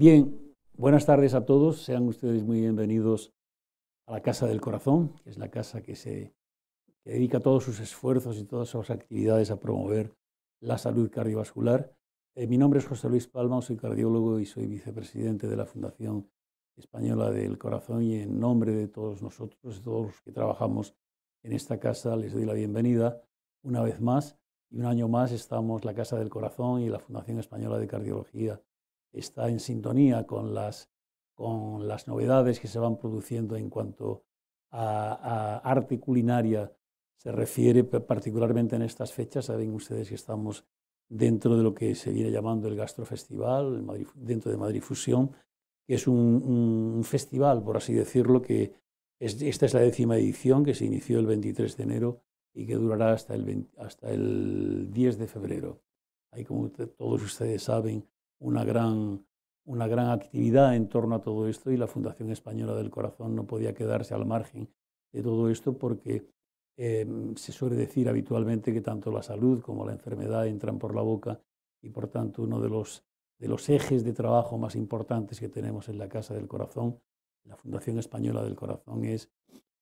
Bien, buenas tardes a todos. Sean ustedes muy bienvenidos a la Casa del Corazón, que es la casa que dedica todos sus esfuerzos y todas sus actividades a promover la salud cardiovascular. Mi nombre es José Luis Palma, soy cardiólogo y soy vicepresidente de la Fundación Española del Corazón, y en nombre de todos nosotros, de todos los que trabajamos en esta casa, les doy la bienvenida una vez más. Y un año más estamos, la Casa del Corazón y la Fundación Española de Cardiología está en sintonía con las novedades que se van produciendo en cuanto a arte culinaria se refiere, particularmente en estas fechas. Saben ustedes que estamos dentro de lo que se viene llamando el Gastrofestival, dentro de Madrid Fusión, que es un festival, por así decirlo, esta es la 10ª edición, que se inició el 23 de enero y que durará hasta el 10 de febrero. Hay, como todos ustedes saben, una gran actividad en torno a todo esto, y la Fundación Española del Corazón no podía quedarse al margen de todo esto, porque se suele decir habitualmente que tanto la salud como la enfermedad entran por la boca, y por tanto uno de los ejes de trabajo más importantes que tenemos en la Casa del Corazón, la Fundación Española del Corazón, es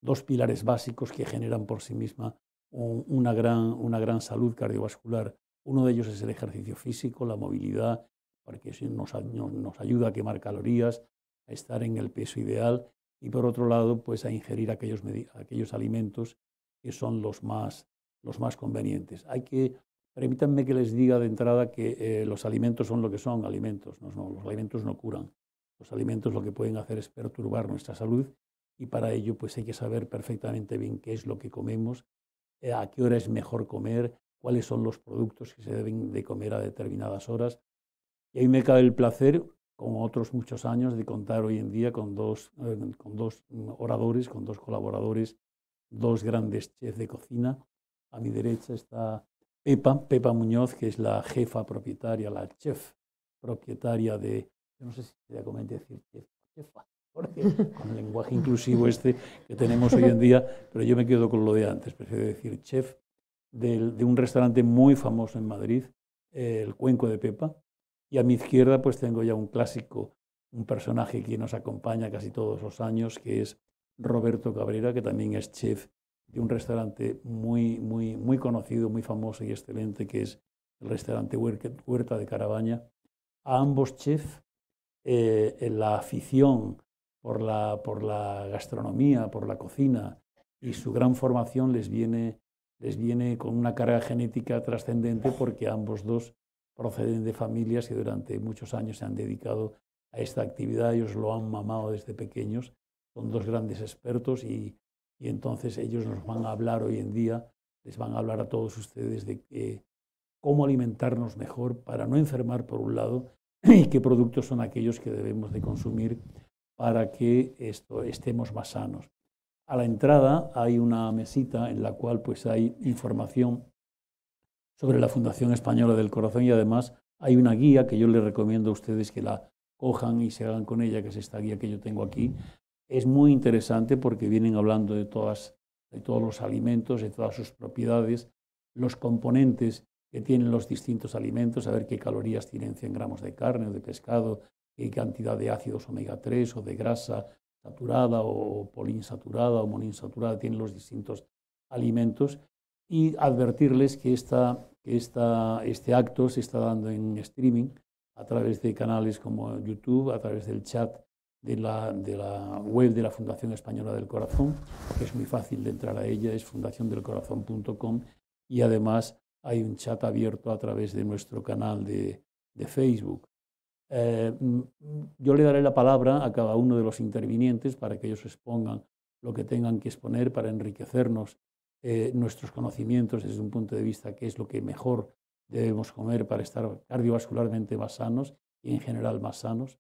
dos pilares básicos que generan por sí misma una gran salud cardiovascular. Uno de ellos es el ejercicio físico, la movilidad, porque nos ayuda a quemar calorías, a estar en el peso ideal, y por otro lado, pues a ingerir aquellos alimentos que son los más convenientes. Permítanme que les diga de entrada que los alimentos son lo que son, alimentos. Los alimentos no curan. Los alimentos lo que pueden hacer es perturbar nuestra salud, y para ello pues hay que saber perfectamente bien qué es lo que comemos, a qué hora es mejor comer, cuáles son los productos que se deben de comer a determinadas horas. Y a mí me cabe el placer, como otros muchos años, de contar hoy en día con dos oradores, con dos colaboradores, dos grandes chefs de cocina. A mi derecha está Pepa Muñoz, que es la jefa propietaria, la chef propietaria de, yo no sé si se comenté decir chefa, porque con el lenguaje inclusivo que tenemos hoy en día, pero yo me quedo con lo de antes, prefiero decir chef de un restaurante muy famoso en Madrid, el Cuenco de Pepa. Y a mi izquierda pues tengo ya un clásico, un personaje que nos acompaña casi todos los años, que es Roberto Cabrera, que también es chef de un restaurante muy conocido, muy famoso y excelente, que es el restaurante Huerta de Carabaña. A ambos chefs, la afición por la gastronomía, por la cocina y su gran formación les viene con una carga genética trascendente, porque ambos dos proceden de familias que durante muchos años se han dedicado a esta actividad. Ellos lo han mamado desde pequeños, son dos grandes expertos, y entonces ellos nos van a hablar hoy en día, les van a hablar a todos ustedes de cómo alimentarnos mejor para no enfermar por un lado, y qué productos son aquellos que debemos de consumir para que estemos más sanos. A la entrada hay una mesita en la cual pues hay información sobre la Fundación Española del Corazón, y además hay una guía que yo les recomiendo a ustedes que la cojan y se hagan con ella, que es esta guía que yo tengo aquí. Es muy interesante porque vienen hablando de todos los alimentos, de todas sus propiedades, los componentes que tienen los distintos alimentos, saber qué calorías tienen 100 gramos de carne o de pescado, qué cantidad de ácidos omega 3 o de grasa saturada o poliinsaturada o monoinsaturada tienen los distintos alimentos, y advertirles que este acto se está dando en streaming a través de canales como YouTube, a través del chat de la web de la Fundación Española del Corazón, que es muy fácil de entrar a ella, es fundaciondelcorazon.com, y además hay un chat abierto a través de nuestro canal de Facebook. Yo le daré la palabra a cada uno de los intervinientes para que ellos expongan lo que tengan que exponer para enriquecernos nuestros conocimientos desde un punto de vista qué es lo que mejor debemos comer para estar cardiovascularmente más sanos y en general más sanos.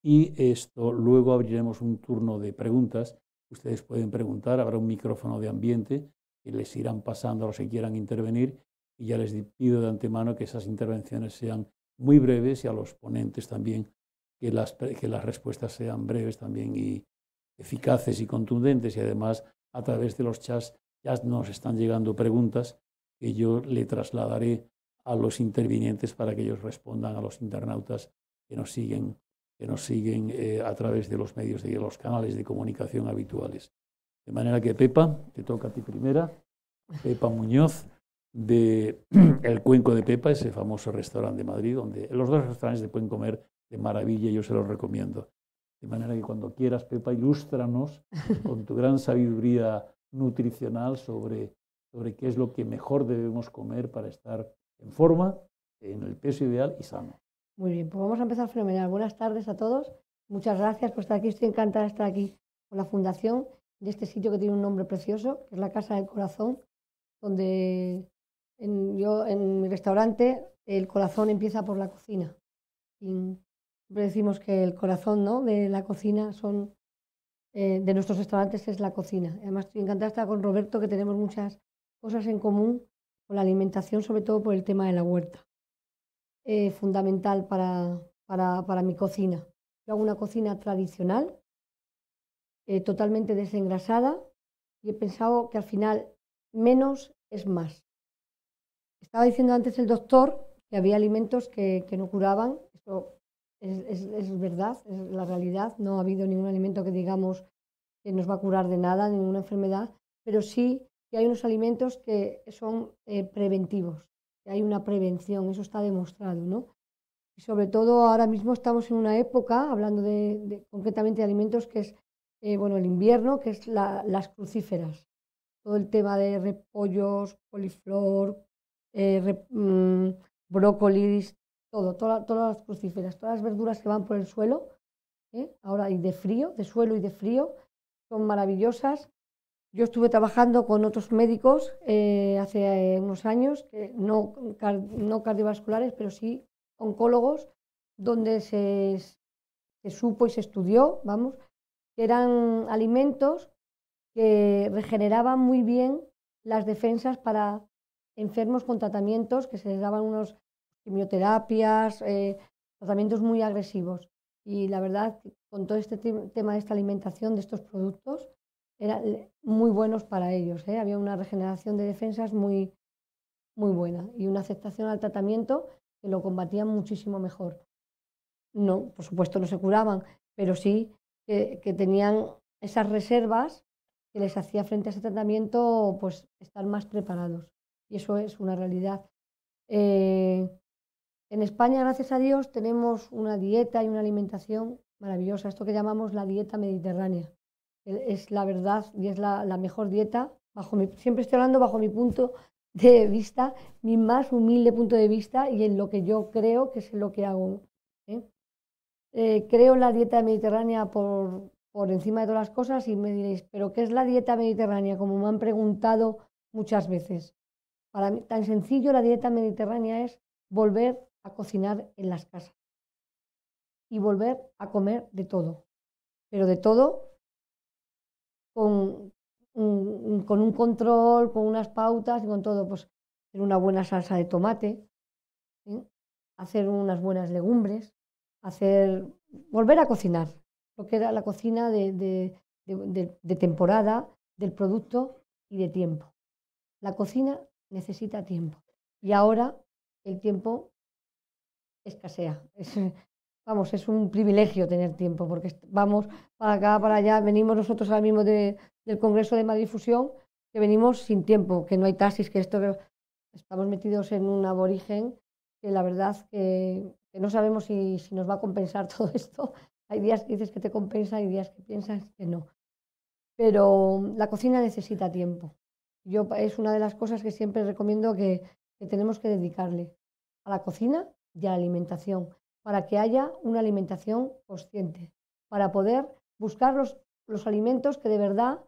Y luego abriremos un turno de preguntas. Ustedes pueden preguntar, habrá un micrófono de ambiente que les irán pasando a los que quieran intervenir, y ya les pido de antemano que esas intervenciones sean muy breves, y a los ponentes también que las respuestas sean breves también y eficaces y contundentes. Y además, a través de los chats ya nos están llegando preguntas que yo le trasladaré a los intervinientes para que ellos respondan a los internautas que nos siguen que nos siguen a través de los medios, de los canales de comunicación habituales. De manera que Pepa, te toca a ti primera, Pepa Muñoz, de El Cuenco de Pepa, ese famoso restaurante de Madrid, donde los dos restaurantes se pueden comer de maravilla, yo se los recomiendo. De manera que cuando quieras, Pepa, ilústranos con tu gran sabiduría nutricional sobre qué es lo que mejor debemos comer para estar en forma, en el peso ideal y sano. Muy bien, pues vamos a empezar fenomenal. Buenas tardes a todos. Muchas gracias por estar aquí. Estoy encantada de estar aquí con la fundación de este sitio que tiene un nombre precioso, que es la Casa del Corazón, donde en mi restaurante el corazón empieza por la cocina. Y siempre decimos que el corazón, ¿no?, de la cocina de nuestros restaurantes es la cocina. Además estoy encantada de estar con Roberto, que tenemos muchas cosas en común con la alimentación, sobre todo por el tema de la huerta. Fundamental para mi cocina. Yo hago una cocina tradicional, totalmente desengrasada, y he pensado que al final menos es más. Estaba diciendo antes el doctor que había alimentos que no curaban. Eso es verdad, es la realidad. No ha habido ningún alimento que digamos que nos va a curar de nada, de ninguna enfermedad, pero sí que hay unos alimentos que son preventivos, que hay una prevención, eso está demostrado, ¿no? Y sobre todo ahora mismo estamos en una época, hablando concretamente de alimentos, que es el invierno, que es las crucíferas. Todo el tema de repollos, coliflor, brócolis, todas las crucíferas, todas las verduras que van por el suelo, ahora y de frío, de suelo y de frío, son maravillosas. Yo estuve trabajando con otros médicos hace unos años, no cardiovasculares, pero sí oncólogos, donde se supo y se estudió, que eran alimentos que regeneraban muy bien las defensas para enfermos con tratamientos, que se les daban unos quimioterapias, tratamientos muy agresivos. Y la verdad, con todo este tema de esta alimentación, de estos productos, eran muy buenos para ellos. Había una regeneración de defensas muy, muy buena y una aceptación al tratamiento que lo combatían muchísimo mejor. No, por supuesto no se curaban, pero sí que tenían esas reservas que les hacía frente a ese tratamiento pues estar más preparados. Y eso es una realidad. En España, gracias a Dios, tenemos una dieta y una alimentación maravillosa, esto que llamamos la dieta mediterránea. Es la verdad y es la mejor dieta, siempre estoy hablando bajo mi punto de vista, mi más humilde punto de vista y en lo que yo creo que es lo que hago. Creo en la dieta mediterránea por encima de todas las cosas y me diréis, ¿pero qué es la dieta mediterránea? Como me han preguntado muchas veces. Para mí, tan sencillo, la dieta mediterránea es volver a cocinar en las casas y volver a comer de todo, pero de todo con un control, con unas pautas y con todo, pues hacer una buena salsa de tomate, hacer unas buenas legumbres, volver a cocinar, lo que era la cocina de temporada, del producto y de tiempo. La cocina necesita tiempo y ahora el tiempo escasea. Es un privilegio tener tiempo porque vamos para acá, para allá, venimos nosotros ahora mismo del Congreso de Madrid Fusión, que venimos sin tiempo, que no hay taxis, que estamos metidos en un aborigen que la verdad que no sabemos si nos va a compensar todo esto. Hay días que dices que te compensa y días que piensas que no. Pero la cocina necesita tiempo. Es una de las cosas que siempre recomiendo que tenemos que dedicarle a la cocina y a la alimentación, para que haya una alimentación consciente, para poder buscar los alimentos que de verdad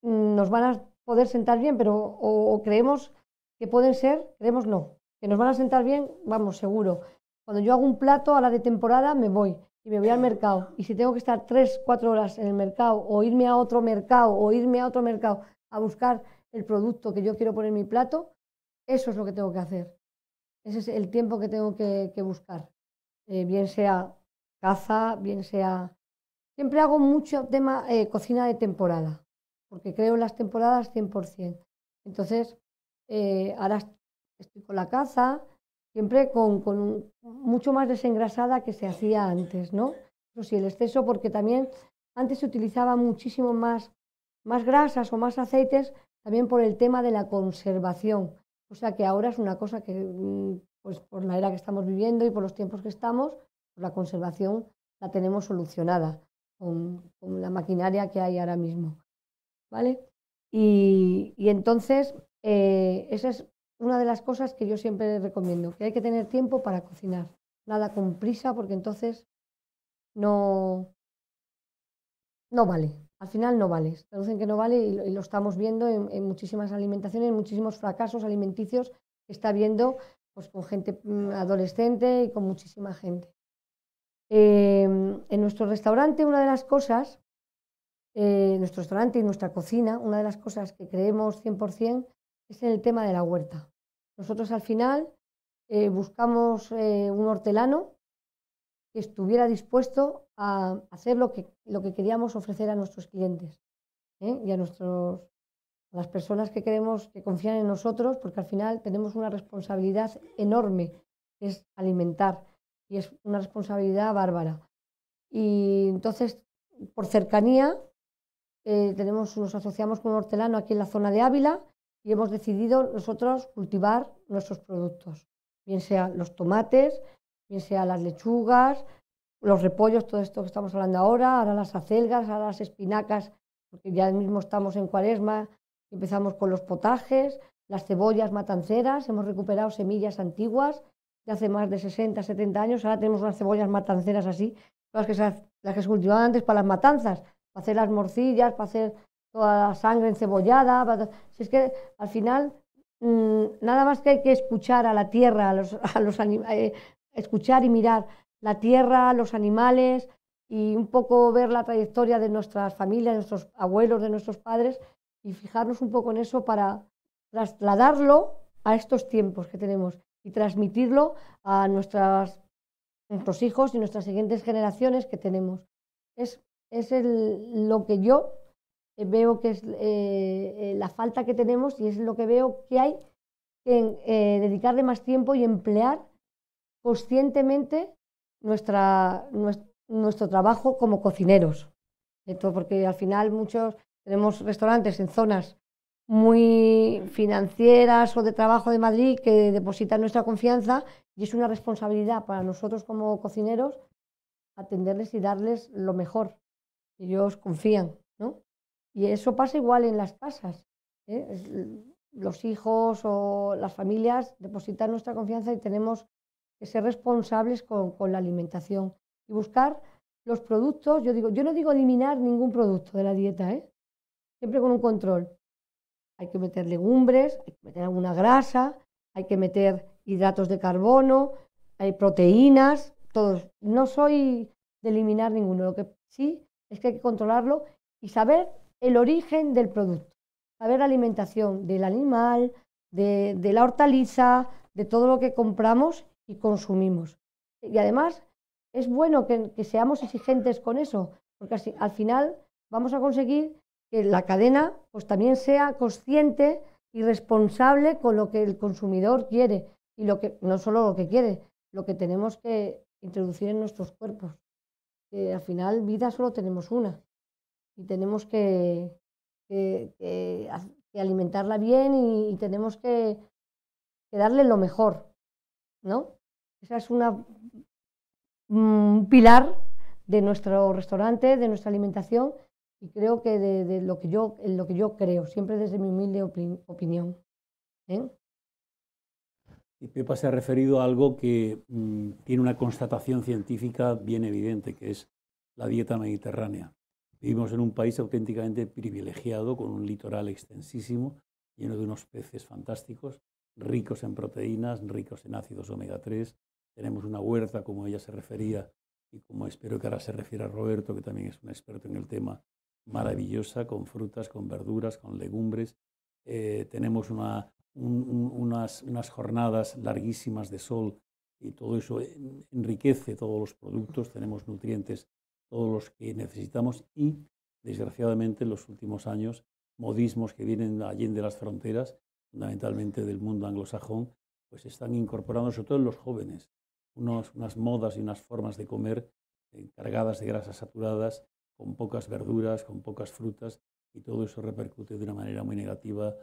nos van a poder sentar bien, pero o creemos que pueden ser, creemos no, que nos van a sentar bien, vamos, seguro. Cuando yo hago un plato a la de temporada me voy y me voy al mercado, y si tengo que estar 3, 4 horas en el mercado o irme a otro mercado a buscar el producto que yo quiero poner en mi plato, eso es lo que tengo que hacer. Ese es el tiempo que tengo que buscar. Bien sea caza, bien sea... Siempre hago mucho tema cocina de temporada, porque creo en las temporadas 100%. Entonces, ahora estoy con la caza, siempre mucho más desengrasada que se hacía antes, ¿no? Eso sí, el exceso, porque también antes se utilizaba muchísimo más grasas o más aceites, también por el tema de la conservación. O sea que ahora es una cosa que, pues por la era que estamos viviendo y por los tiempos que estamos, pues la conservación la tenemos solucionada con la maquinaria que hay ahora mismo, ¿vale? Y entonces, esa es una de las cosas que yo siempre recomiendo, que hay que tener tiempo para cocinar. Nada con prisa, porque entonces no vale. Al final no vale. Se traducen que no vale y lo estamos viendo en muchísimas alimentaciones, en muchísimos fracasos alimenticios que está viendo pues, con gente adolescente y con muchísima gente. En nuestro restaurante, una de las cosas, nuestro restaurante y nuestra cocina, una de las cosas que creemos 100% es en el tema de la huerta. Nosotros al final buscamos un hortelano que estuviera dispuesto a hacer lo que queríamos ofrecer a nuestros clientes, y a las personas que queremos, que confían en nosotros, porque al final tenemos una responsabilidad enorme, que es alimentar, y es una responsabilidad bárbara. Y entonces, por cercanía, nos asociamos con un hortelano aquí en la zona de Ávila y hemos decidido nosotros cultivar nuestros productos, bien sean los tomates, bien sean las lechugas, los repollos, todo esto que estamos hablando ahora las acelgas, ahora las espinacas, porque ya mismo estamos en Cuaresma, empezamos con los potajes, las cebollas matanceras, hemos recuperado semillas antiguas de hace más de 60, 70 años, ahora tenemos unas cebollas matanceras así, las que se cultivaban antes para las matanzas, para hacer las morcillas, para hacer toda la sangre encebollada. Si es que al final nada más que hay que escuchar a la tierra, escuchar y mirar la tierra, los animales y un poco ver la trayectoria de nuestras familias, de nuestros abuelos, de nuestros padres y fijarnos un poco en eso para trasladarlo a estos tiempos que tenemos y transmitirlo a nuestros hijos y nuestras siguientes generaciones que tenemos. Es lo que yo veo que es la falta que tenemos y es lo que veo que hay que dedicarle más tiempo y emplear conscientemente nuestro trabajo como cocineros. Porque al final muchos tenemos restaurantes en zonas muy financieras o de trabajo de Madrid que depositan nuestra confianza y es una responsabilidad para nosotros como cocineros atenderles y darles lo mejor. Ellos confían, ¿no? Y eso pasa igual en las casas, ¿eh? Los hijos o las familias depositan nuestra confianza y tenemos que ser responsables con la alimentación y buscar los productos. Yo no digo eliminar ningún producto de la dieta, siempre con un control. Hay que meter legumbres, hay que meter alguna grasa, hay que meter hidratos de carbono, hay proteínas, todos. No soy de eliminar ninguno, lo que sí es que hay que controlarlo y saber el origen del producto, saber la alimentación del animal, de la hortaliza, de todo lo que compramos y consumimos. Y además es bueno que seamos exigentes con eso, porque así, al final vamos a conseguir que la cadena pues, también sea consciente y responsable con lo que el consumidor quiere y no solo lo que quiere, lo que tenemos que introducir en nuestros cuerpos. Que al final vida solo tenemos una y tenemos que alimentarla bien y tenemos que darle lo mejor, ¿no? Esa es un pilar de nuestro restaurante, de nuestra alimentación y creo que de lo que yo creo, siempre desde mi humilde opinión. Y Pepa se ha referido a algo que tiene una constatación científica bien evidente, que es la dieta mediterránea. Vivimos en un país auténticamente privilegiado, con un litoral extensísimo, lleno de unos peces fantásticos, ricos en proteínas, ricos en ácidos omega 3. Tenemos una huerta, como ella se refería, y como espero que ahora se refiera Roberto, que también es un experto en el tema, maravillosa, con frutas, con verduras, con legumbres. Tenemos unas jornadas larguísimas de sol y todo eso enriquece todos los productos, tenemos nutrientes todos los que necesitamos y, desgraciadamente, en los últimos años, modismos que vienen allende las fronteras, fundamentalmente del mundo anglosajón, pues están incorporando, sobre todo en los jóvenes, unas modas y unas formas de comer cargadas de grasas saturadas, con pocas verduras, con pocas frutas, y todo eso repercute de una manera muy negativa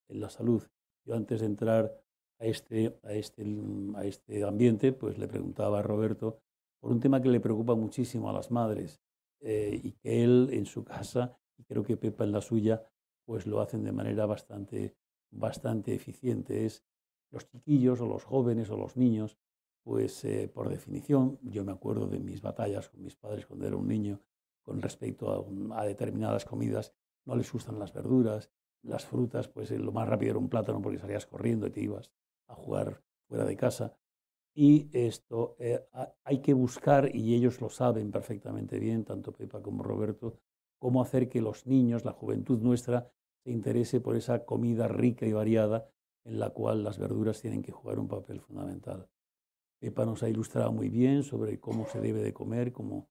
en la salud. Yo antes de entrar a este ambiente, pues le preguntaba a Roberto por un tema que le preocupa muchísimo a las madres, y que él en su casa, y creo que Pepa en la suya, pues lo hacen de manera bastante eficiente. Es los chiquillos o los jóvenes o los niños, pues por definición, yo me acuerdo de mis batallas con mis padres cuando era un niño con respecto a determinadas comidas. No les gustan las verduras, las frutas, pues lo más rápido era un plátano porque salías corriendo y te ibas a jugar fuera de casa. Y esto hay que buscar, y ellos lo saben perfectamente bien, tanto Pepa como Roberto, cómo hacer que los niños, la juventud nuestra, se interese por esa comida rica y variada en la cual las verduras tienen que jugar un papel fundamental. Pepa nos ha ilustrado muy bien sobre cómo se debe de comer, cómo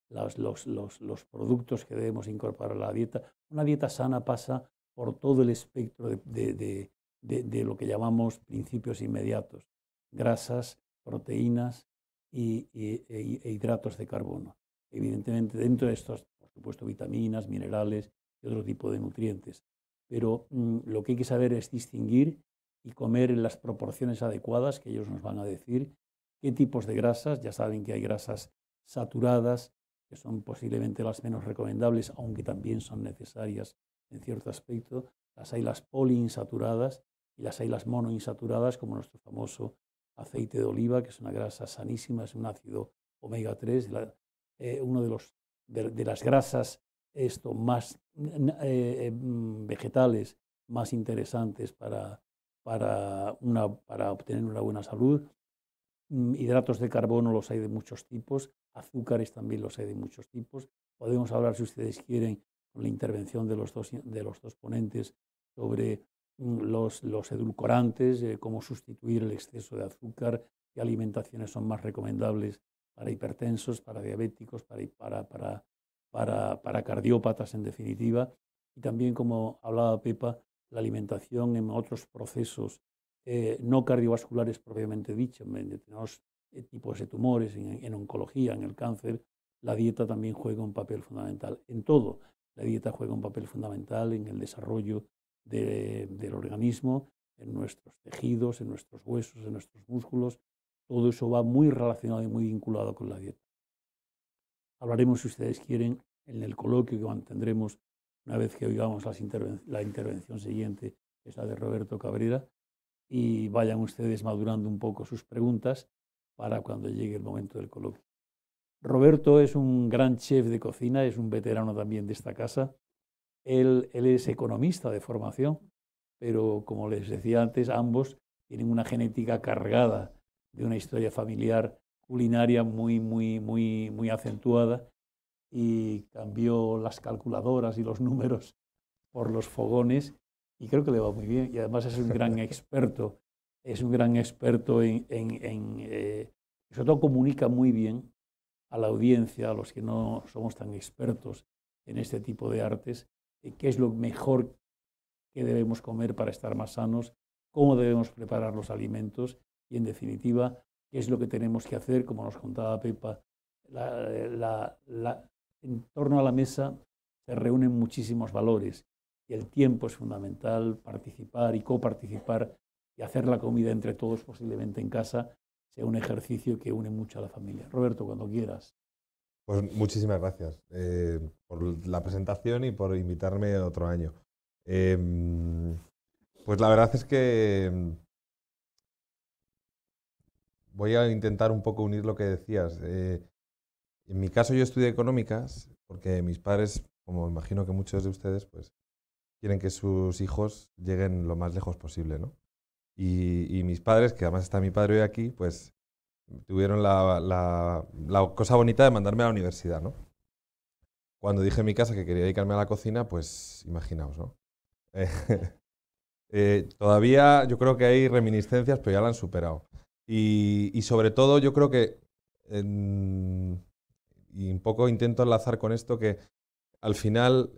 los productos que debemos incorporar a la dieta. Una dieta sana pasa por todo el espectro de lo que llamamos principios inmediatos: grasas, proteínas e hidratos de carbono. Evidentemente, dentro de estos, por supuesto, vitaminas, minerales y otro tipo de nutrientes. Pero lo que hay que saber es distinguir y comer en las proporciones adecuadas, que ellos nos van a decir qué tipos de grasas. Ya saben que hay grasas saturadas, que son posiblemente las menos recomendables, aunque también son necesarias en cierto aspecto. Las hay las poliinsaturadas y las hay las monoinsaturadas, como nuestro famoso aceite de oliva, que es una grasa sanísima, es un ácido omega 3, uno de las grasas más vegetales más interesantes para obtener una buena salud. Hidratos de carbono los hay de muchos tipos, azúcares también los hay de muchos tipos. Podemos hablar, si ustedes quieren, con la intervención de los dos ponentes sobre los edulcorantes, cómo sustituir el exceso de azúcar, qué alimentaciones son más recomendables para hipertensos, para diabéticos, para cardiópatas en definitiva. Y también, como hablaba Pepa, la alimentación en otros procesos no cardiovasculares propiamente dicho, en determinados tipos de tumores, en oncología, en el cáncer. La dieta también juega un papel fundamental. En todo, la dieta juega un papel fundamental en el desarrollo del organismo, en nuestros tejidos, en nuestros huesos, en nuestros músculos. Todo eso va muy relacionado y muy vinculado con la dieta. Hablaremos, si ustedes quieren, en el coloquio que mantendremos una vez que oigamos la intervención siguiente, que es la de Roberto Cabrera, y vayan ustedes madurando un poco sus preguntas para cuando llegue el momento del coloquio. Roberto es un gran chef de cocina, es un veterano también de esta casa. Él es economista de formación, pero como les decía antes, ambos tienen una genética cargada de una historia familiar culinaria muy acentuada, y cambió las calculadoras y los números por los fogones, y creo que le va muy bien. Y además es un gran experto, sobre todo comunica muy bien a la audiencia, a los que no somos tan expertos en este tipo de artes, qué es lo mejor que debemos comer para estar más sanos, cómo debemos preparar los alimentos y, en definitiva, qué es lo que tenemos que hacer. Como nos contaba Pepa, en torno a la mesa se reúnen muchísimos valores y el tiempo es fundamental. Participar y coparticipar y hacer la comida entre todos, posiblemente en casa, sea un ejercicio que une mucho a la familia. Roberto, cuando quieras. Pues muchísimas gracias por la presentación y por invitarme otro año. Pues la verdad es que voy a intentar un poco unir lo que decías. En mi caso yo estudié económicas porque mis padres, como imagino que muchos de ustedes, pues quieren que sus hijos lleguen lo más lejos posible, ¿no? Y mis padres, que además está mi padre hoy aquí, pues tuvieron la cosa bonita de mandarme a la universidad, ¿no? Cuando dije en mi casa que quería dedicarme a la cocina, pues imaginaos, ¿no? Todavía yo creo que hay reminiscencias, pero ya la han superado. Y sobre todo yo creo que, y un poco intento enlazar con esto, que al final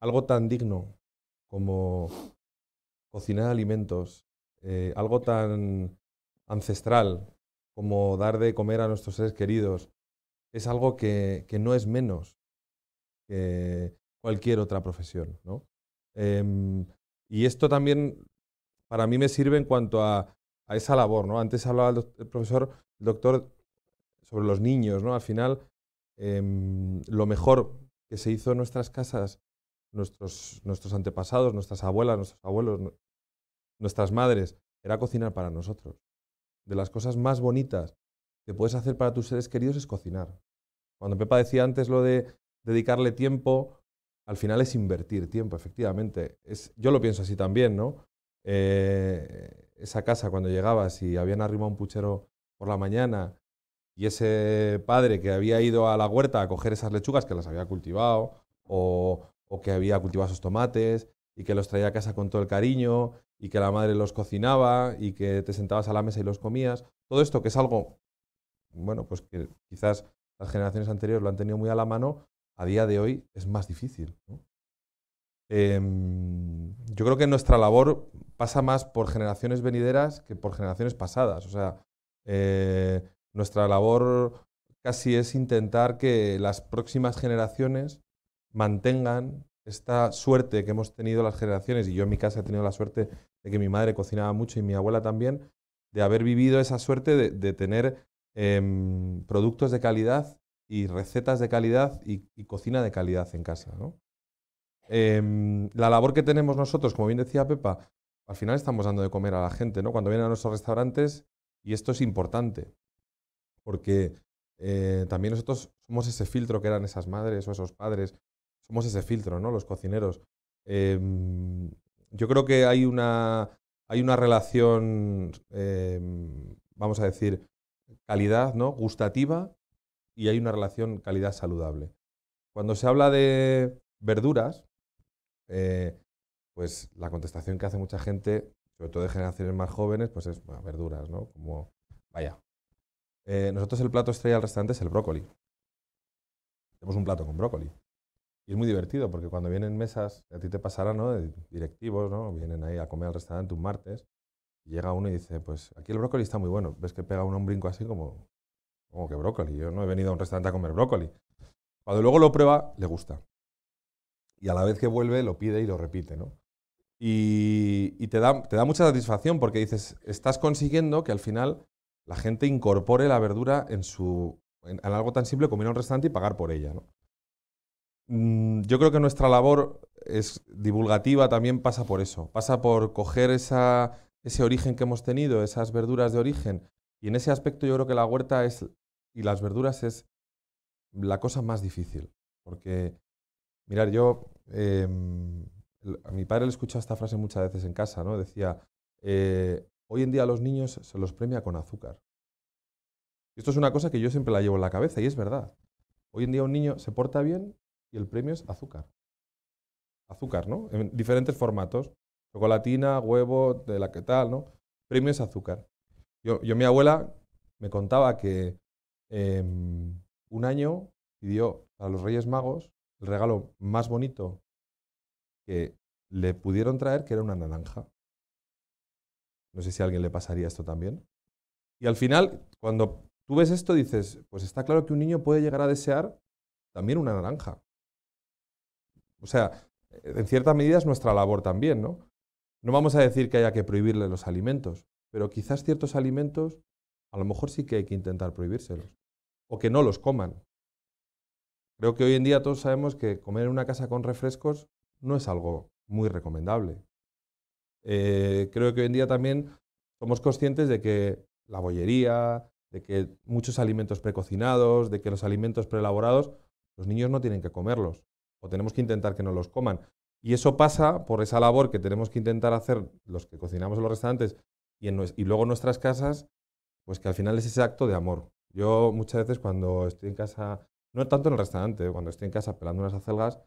algo tan digno como cocinar alimentos, algo tan ancestral como dar de comer a nuestros seres queridos es algo que no es menos que cualquier otra profesión, ¿no? Y esto también para mí me sirve en cuanto a esa labor, ¿no? Antes hablaba el doctor sobre los niños, ¿no? Al final, lo mejor que se hizo en nuestras casas, nuestros antepasados, nuestras abuelas, nuestros abuelos, nuestras madres, era cocinar para nosotros. De las cosas más bonitas que puedes hacer para tus seres queridos es cocinar. Cuando Pepa decía antes lo de dedicarle tiempo, al final es invertir tiempo, efectivamente. Yo lo pienso así también, ¿no? Esa casa cuando llegabas y habían arrimado un puchero por la mañana y ese padre que había ido a la huerta a coger esas lechugas que las había cultivado o que había cultivado esos tomates y que los traía a casa con todo el cariño y que la madre los cocinaba y que te sentabas a la mesa y los comías. Todo esto que es algo, bueno, pues que quizás las generaciones anteriores lo han tenido muy a la mano, a día de hoy es más difícil, ¿no? Yo creo que nuestra labor pasa más por generaciones venideras que por generaciones pasadas. O sea, nuestra labor casi es intentar que las próximas generaciones mantengan esta suerte que hemos tenido las generaciones, y yo en mi casa he tenido la suerte de que mi madre cocinaba mucho y mi abuela también, de haber vivido esa suerte de tener productos de calidad y recetas de calidad y cocina de calidad en casa, ¿no? La labor que tenemos nosotros, como bien decía Pepa, al final estamos dando de comer a la gente, ¿no? Cuando vienen a nuestros restaurantes, y esto es importante, porque también nosotros somos ese filtro que eran esas madres o esos padres, somos ese filtro, ¿no? Los cocineros. Yo creo que hay una relación, vamos a decir, calidad, ¿no? Gustativa, y hay una relación calidad saludable. Cuando se habla de verduras, pues la contestación que hace mucha gente, sobre todo de generaciones más jóvenes, pues es bueno, verduras, ¿no? Como, vaya. Nosotros el plato estrella del restaurante es el brócoli. Tenemos un plato con brócoli. Y es muy divertido porque cuando vienen mesas, a ti te pasará, ¿no? De directivos, ¿no? Vienen ahí a comer al restaurante un martes y llega uno y dice, pues aquí el brócoli está muy bueno. Ves que pega uno un brinco así como que brócoli. Yo no he venido a un restaurante a comer brócoli. Cuando luego lo prueba, le gusta. Y a la vez que vuelve, lo pide y lo repite, ¿no? Y te da mucha satisfacción porque dices, estás consiguiendo que al final la gente incorpore la verdura en algo tan simple como ir a un restaurante y pagar por ella, ¿no? Yo creo que nuestra labor es divulgativa, también pasa por eso. Pasa por coger ese origen que hemos tenido, esas verduras de origen. Y en ese aspecto yo creo que la huerta y las verduras es la cosa más difícil. Porque, mirar, yo a mi padre le he escuchado esta frase muchas veces en casa, ¿no? Decía, hoy en día a los niños se los premia con azúcar. Y esto es una cosa que yo siempre la llevo en la cabeza y es verdad. Hoy en día un niño se porta bien y el premio es azúcar. Azúcar, ¿no? En diferentes formatos. Chocolatina, huevo, de la que tal, ¿no? Premio es azúcar. Mi abuela me contaba que un año pidió a los Reyes Magos el regalo más bonito que le pudieron traer, que era una naranja. No sé si a alguien le pasaría esto también. Y al final, cuando tú ves esto, dices, pues está claro que un niño puede llegar a desear también una naranja. O sea, en cierta medida es nuestra labor también, ¿no? No vamos a decir que haya que prohibirle los alimentos, pero quizás ciertos alimentos a lo mejor sí que hay que intentar prohibírselos. O que no los coman. Creo que hoy en día todos sabemos que comer en una casa con refrescos no es algo muy recomendable. Creo que hoy en día también somos conscientes de que la bollería, de que muchos alimentos precocinados, de que los alimentos preelaborados, los niños no tienen que comerlos, o tenemos que intentar que no los coman. Y eso pasa por esa labor que tenemos que intentar hacer los que cocinamos en los restaurantes y luego en nuestras casas, pues que al final es ese acto de amor. Yo muchas veces cuando estoy en casa, no tanto en el restaurante, cuando estoy en casa pelando unas acelgas,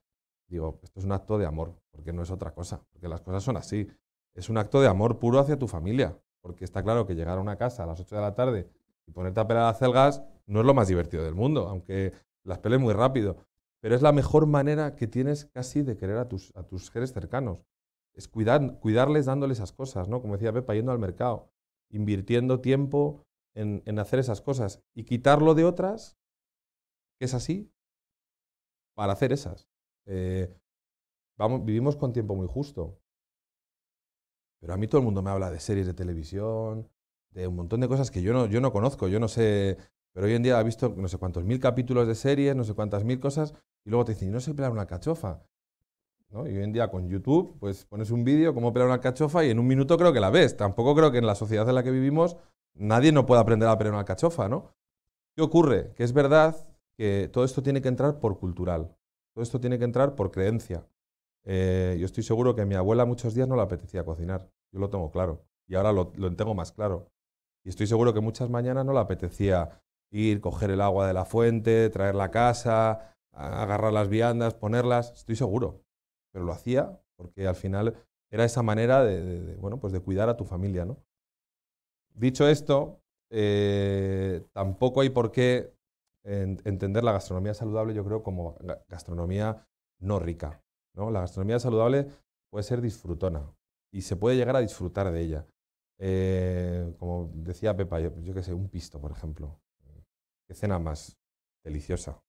digo, esto es un acto de amor, porque no es otra cosa, porque las cosas son así. Es un acto de amor puro hacia tu familia, porque está claro que llegar a una casa a las 8 de la tarde y ponerte a pelar acelgas no es lo más divertido del mundo, aunque las peles muy rápido, pero es la mejor manera que tienes casi de querer a tus seres cercanos. es cuidarles dándole esas cosas, ¿no? Como decía Pepa, yendo al mercado, invirtiendo tiempo en hacer esas cosas y quitarlo de otras, que es así, para hacer esas. Vivimos con tiempo muy justo. Pero a mí todo el mundo me habla de series de televisión, de un montón de cosas que yo no conozco, yo no sé. Pero hoy en día he visto no sé cuántos mil capítulos de series, no sé cuántas mil cosas, y luego te dicen, no sé pelar una alcachofa, ¿no? Y hoy en día con YouTube, pues pones un vídeo, cómo pelar una alcachofa, y en un minuto creo que la ves. Tampoco creo que en la sociedad en la que vivimos nadie no pueda aprender a pelar una alcachofa, ¿no? ¿Qué ocurre? Que es verdad que todo esto tiene que entrar por cultural, todo esto tiene que entrar por creencia. Yo estoy seguro que a mi abuela muchos días no le apetecía cocinar, yo lo tengo claro, y ahora lo tengo más claro. Y estoy seguro que muchas mañanas no le apetecía ir, coger el agua de la fuente, traerla a casa, agarrar las viandas, ponerlas, estoy seguro. Pero lo hacía porque al final era esa manera bueno, pues de cuidar a tu familia, ¿no? Dicho esto, tampoco hay por qué entender la gastronomía saludable, yo creo, como gastronomía no rica, ¿no? La gastronomía saludable puede ser disfrutona y se puede llegar a disfrutar de ella. Como decía Pepa, yo qué sé, un pisto, por ejemplo. ¿Qué cena más deliciosa?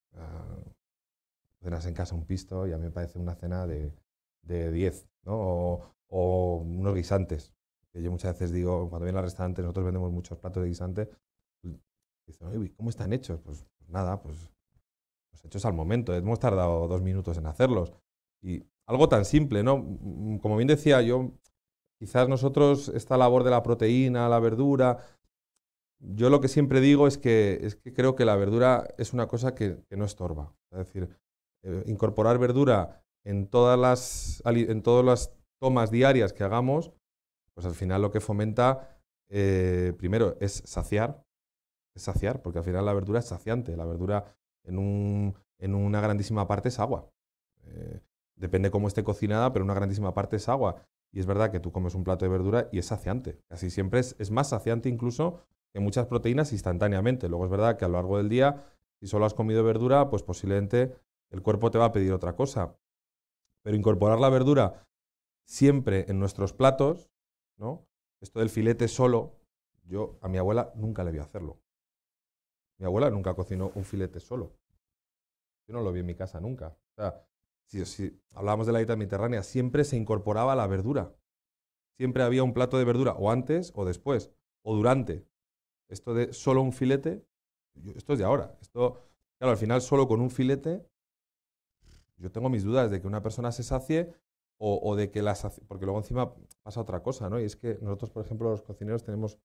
Cenas en casa un pisto y a mí me parece una cena de 10, ¿no? O unos guisantes. Que yo muchas veces digo, cuando viene al restaurante, nosotros vendemos muchos platos de guisante. Dicen, "Oye, ¿cómo están hechos?". Pues nada, pues hechos al momento. Hemos tardado 2 minutos en hacerlos. Y algo tan simple, ¿no? Como bien decía yo, quizás nosotros esta labor de la proteína, la verdura, yo lo que siempre digo es que creo que la verdura es una cosa que no estorba. Es decir, incorporar verdura en todas las tomas diarias que hagamos, pues al final lo que fomenta, primero, es saciar, porque al final la verdura es saciante. La verdura en una grandísima parte es agua. Depende cómo esté cocinada, pero una grandísima parte es agua. Y es verdad que tú comes un plato de verdura y es saciante. Casi siempre es más saciante incluso que muchas proteínas instantáneamente. Luego es verdad que a lo largo del día, si solo has comido verdura, pues posiblemente el cuerpo te va a pedir otra cosa. Pero incorporar la verdura siempre en nuestros platos, ¿no? Esto del filete solo, yo a mi abuela nunca le vi hacerlo. Mi abuela nunca cocinó un filete solo. Yo no lo vi en mi casa nunca. O sea, si hablábamos de la dieta mediterránea, siempre se incorporaba la verdura. Siempre había un plato de verdura, o antes o después, o durante. Esto de solo un filete, esto es de ahora. Esto, claro, al final solo con un filete, yo tengo mis dudas de que una persona se sacie o de que la sacie, porque luego encima pasa otra cosa, ¿no? Y es que nosotros, por ejemplo, los cocineros tenemos,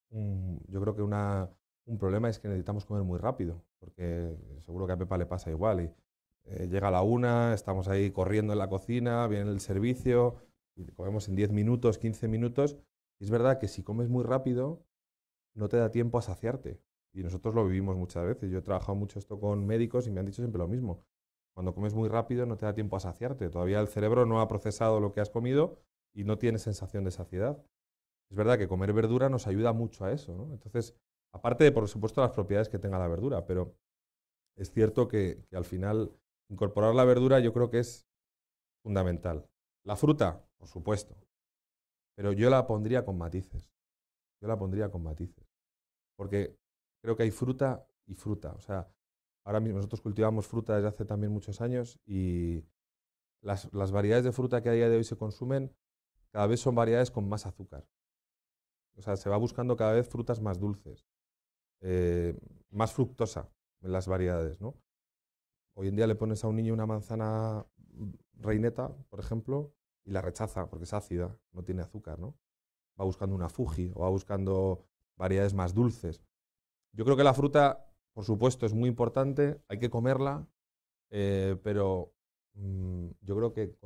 yo creo que un problema es que necesitamos comer muy rápido, porque seguro que a Pepa le pasa igual. Y llega la 1, estamos ahí corriendo en la cocina, viene el servicio, y comemos en 10 minutos, 15 minutos. Y es verdad que si comes muy rápido, no te da tiempo a saciarte. Y nosotros lo vivimos muchas veces. Yo he trabajado mucho esto con médicos y me han dicho siempre lo mismo. Cuando comes muy rápido no te da tiempo a saciarte. Todavía el cerebro no ha procesado lo que has comido y no tienes sensación de saciedad. Es verdad que comer verdura nos ayuda mucho a eso, ¿no? Entonces, aparte de, por supuesto, las propiedades que tenga la verdura, pero es cierto que al final incorporar la verdura yo creo que es fundamental. La fruta, por supuesto, pero yo la pondría con matices. Yo la pondría con matices. Porque creo que hay fruta y fruta. O sea, ahora mismo nosotros cultivamos fruta desde hace también muchos años y las variedades de fruta que a día de hoy se consumen cada vez son variedades con más azúcar. O sea, se va buscando cada vez frutas más dulces, más fructosa en las variedades, ¿no? Hoy en día le pones a un niño una manzana reineta, por ejemplo, y la rechaza porque es ácida, no tiene azúcar, ¿no? Va buscando una Fuji o va buscando variedades más dulces. Yo creo que la fruta, por supuesto, es muy importante, hay que comerla, pero yo creo que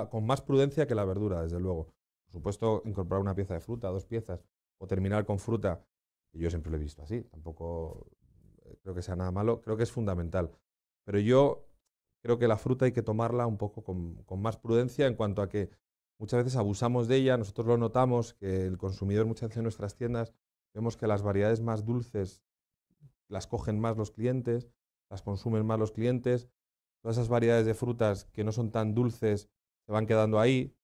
con más prudencia que la verdura, desde luego. Por supuesto, incorporar una pieza de fruta, 2 piezas, o terminar con fruta, que yo siempre lo he visto así, tampoco creo que sea nada malo, creo que es fundamental. Pero yo creo que la fruta hay que tomarla un poco con más prudencia en cuanto a que muchas veces abusamos de ella, nosotros lo notamos, que el consumidor muchas veces en nuestras tiendas vemos que las variedades más dulces las cogen más los clientes, las consumen más los clientes, todas esas variedades de frutas que no son tan dulces se van quedando ahí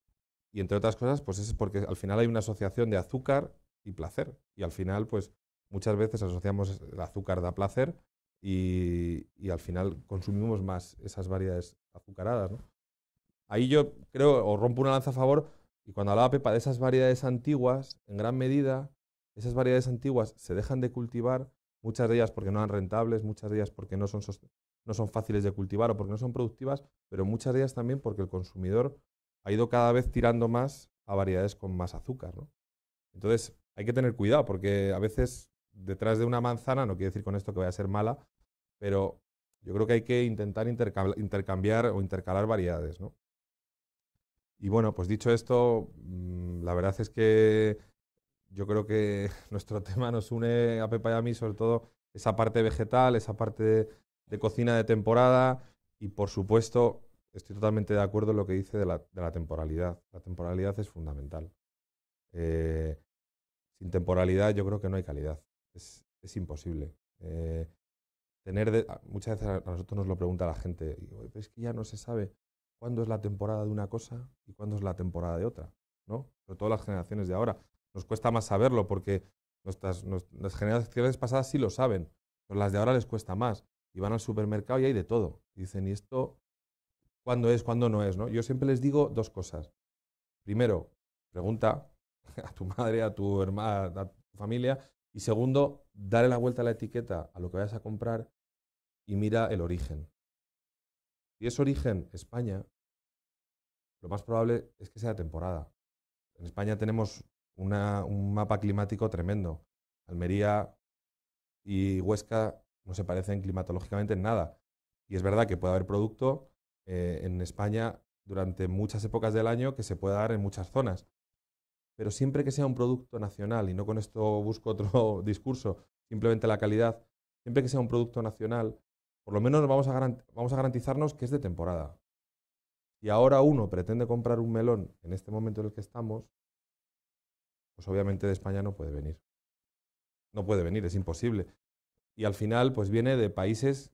Y entre otras cosas, pues es porque al final hay una asociación de azúcar y placer. Y al final, pues muchas veces asociamos el azúcar da placer y al final consumimos más esas variedades azucaradas, ¿no? Ahí yo creo, o rompo una lanza a favor, y cuando hablaba Pepa de esas variedades antiguas, en gran medida, esas variedades antiguas se dejan de cultivar, muchas de ellas porque no eran rentables, muchas de ellas porque no son fáciles de cultivar o porque no son productivas, pero muchas de ellas también porque el consumidor ha ido cada vez tirando más a variedades con más azúcar, ¿no? Entonces, hay que tener cuidado porque a veces detrás de una manzana, no quiere decir con esto que vaya a ser mala, pero yo creo que hay que intentar intercambiar o intercalar variedades, ¿no? Y bueno, pues dicho esto, la verdad es que yo creo que nuestro tema nos une a Pepa y a mí, sobre todo esa parte vegetal, esa parte de cocina de temporada y por supuesto estoy totalmente de acuerdo en lo que dice de la temporalidad. La temporalidad es fundamental. Eh, Sin temporalidad yo creo que no hay calidad. Es imposible. Muchas veces a nosotros nos lo pregunta la gente, y digo, es que ya no se sabe cuándo es la temporada de una cosa y cuándo es la temporada de otra, ¿no? Sobre todo las generaciones de ahora. Nos cuesta más saberlo porque las generaciones pasadas sí lo saben, pero las de ahora les cuesta más. Y van al supermercado y hay de todo. Y dicen, ¿y esto cuándo es, cuándo no es, ¿no? Yo siempre les digo dos cosas. Primero, pregunta a tu madre, a tu hermana, a tu familia. Y segundo, dale la vuelta a la etiqueta a lo que vayas a comprar y mira el origen. Si es origen España, lo más probable es que sea de temporada. En España tenemos un mapa climático tremendo. Almería y Huesca no se parecen climatológicamente en nada. Y es verdad que puede haber producto en España durante muchas épocas del año que se puede dar en muchas zonas. Pero siempre que sea un producto nacional, y no con esto busco otro discurso, simplemente la calidad, siempre que sea un producto nacional, por lo menos vamos a garantizarnos que es de temporada. Y ahora uno pretende comprar un melón en este momento en el que estamos, pues obviamente de España no puede venir. No puede venir, es imposible. Y al final, pues viene de países,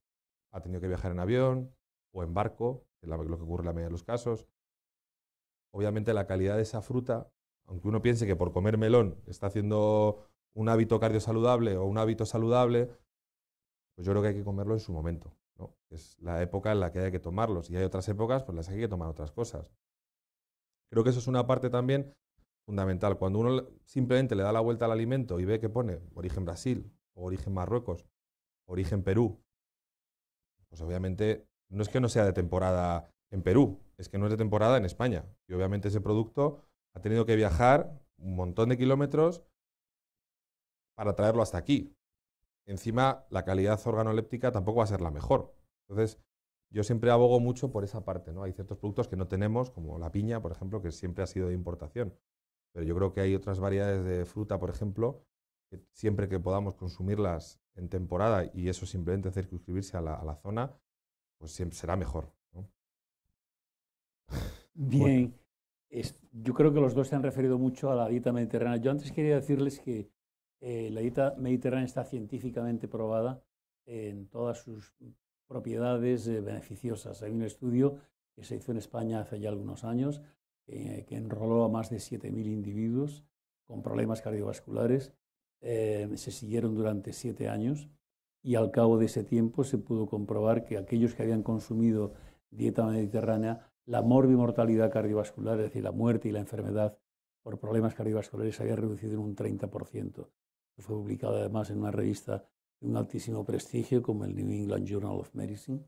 ha tenido que viajar en avión o en barco, que es lo que ocurre en la mayoría de los casos. Obviamente la calidad de esa fruta, aunque uno piense que por comer melón está haciendo un hábito cardiosaludable o un hábito saludable, pues yo creo que hay que comerlo en su momento, ¿no? Es la época en la que hay que tomarlos. Y hay otras épocas, pues las hay que tomar otras cosas. Creo que eso es una parte también fundamental. Cuando uno simplemente le da la vuelta al alimento y ve que pone origen Brasil, o origen Marruecos, origen Perú, pues obviamente no es que no sea de temporada en Perú, es que no es de temporada en España. Y obviamente ese producto ha tenido que viajar un montón de kilómetros para traerlo hasta aquí. Encima, la calidad organoléptica tampoco va a ser la mejor. Entonces, yo siempre abogo mucho por esa parte, ¿no? Hay ciertos productos que no tenemos, como la piña, por ejemplo, que siempre ha sido de importación. Pero yo creo que hay otras variedades de fruta, por ejemplo, que siempre que podamos consumirlas en temporada y eso simplemente circunscribirse a la zona, pues siempre será mejor, ¿no? Bien, yo creo que los dos se han referido mucho a la dieta mediterránea. Yo antes quería decirles que la dieta mediterránea está científicamente probada en todas sus propiedades beneficiosas. Hay un estudio que se hizo en España hace ya algunos años que enroló a más de 7.000 individuos con problemas cardiovasculares. Se siguieron durante 7 años y al cabo de ese tiempo se pudo comprobar que aquellos que habían consumido dieta mediterránea, la morbimortalidad cardiovascular, es decir, la muerte y la enfermedad por problemas cardiovasculares, se había reducido en un 30%. Fue publicado además en una revista de un altísimo prestigio como el New England Journal of Medicine.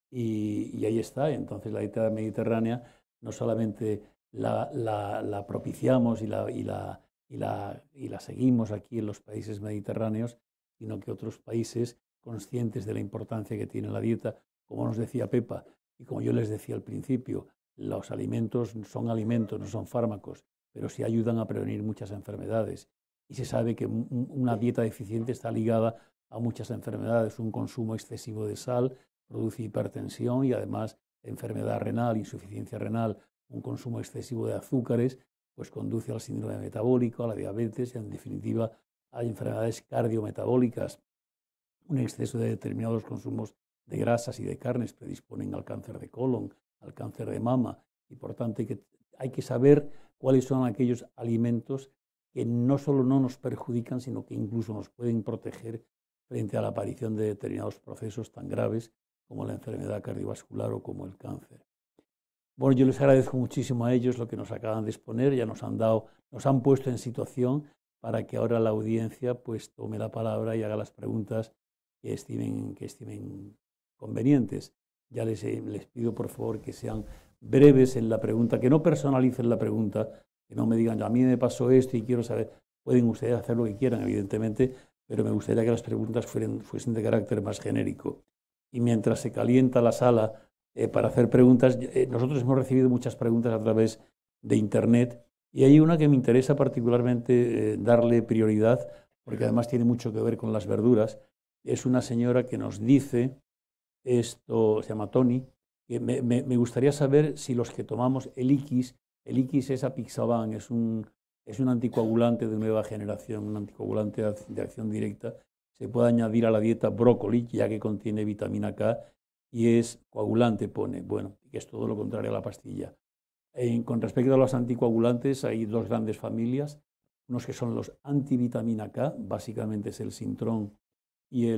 Y ahí está. Entonces la dieta mediterránea no solamente la propiciamos y la seguimos aquí en los países mediterráneos, sino que otros países, conscientes de la importancia que tiene la dieta, como nos decía Pepa, y como yo les decía al principio, los alimentos son alimentos, no son fármacos, pero sí ayudan a prevenir muchas enfermedades. Y se sabe que una dieta deficiente está ligada a muchas enfermedades. Un consumo excesivo de sal produce hipertensión y además enfermedad renal, insuficiencia renal. Un consumo excesivo de azúcares pues conduce al síndrome metabólico, a la diabetes y en definitiva a enfermedades cardiometabólicas. Un exceso de determinados consumos de grasas y de carnes predisponen al cáncer de colon, al cáncer de mama y por tanto hay que saber cuáles son aquellos alimentos que no solo no nos perjudican, sino que incluso nos pueden proteger frente a la aparición de determinados procesos tan graves como la enfermedad cardiovascular o como el cáncer. Bueno, yo les agradezco muchísimo a ellos lo que nos acaban de exponer, ya nos han puesto en situación para que ahora la audiencia pues tome la palabra y haga las preguntas que estimen convenientes. Ya les pido por favor que sean breves en la pregunta, que no personalicen la pregunta, que no me digan, a mí me pasó esto y quiero saber. Pueden ustedes hacer lo que quieran, evidentemente, pero me gustaría que las preguntas fuesen de carácter más genérico. Y mientras se calienta la sala para hacer preguntas, nosotros hemos recibido muchas preguntas a través de Internet y hay una que me interesa particularmente darle prioridad, porque además tiene mucho que ver con las verduras. Es una señora que nos dice, esto se llama Tony, que me gustaría saber si los que tomamos el Iquis es apixaban, es un anticoagulante de nueva generación, un anticoagulante de acción directa, se puede añadir a la dieta brócoli, ya que contiene vitamina K, y es coagulante, pone, bueno, que es todo lo contrario a la pastilla. Con respecto a los anticoagulantes, hay dos grandes familias, unos que son los antivitamina K, básicamente es el Sintrón y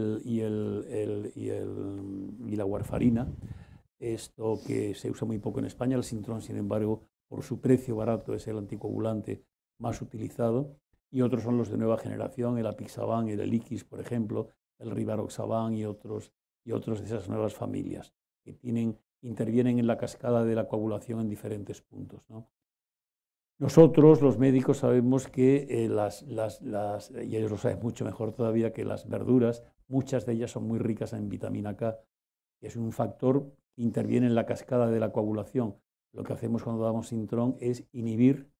la warfarina, esto que se usa muy poco en España. El Sintrón, sin embargo, por su precio barato, es el anticoagulante más utilizado, y otros son los de nueva generación, el apixaban, el Iquis, por ejemplo, el rivaroxaban y otros de esas nuevas familias que intervienen en la cascada de la coagulación en diferentes puntos, ¿no? Nosotros, los médicos, sabemos que y ellos lo saben mucho mejor todavía, que las verduras, muchas de ellas son muy ricas en vitamina K, que es un factor que interviene en la cascada de la coagulación. Lo que hacemos cuando damos Sintrón es inhibir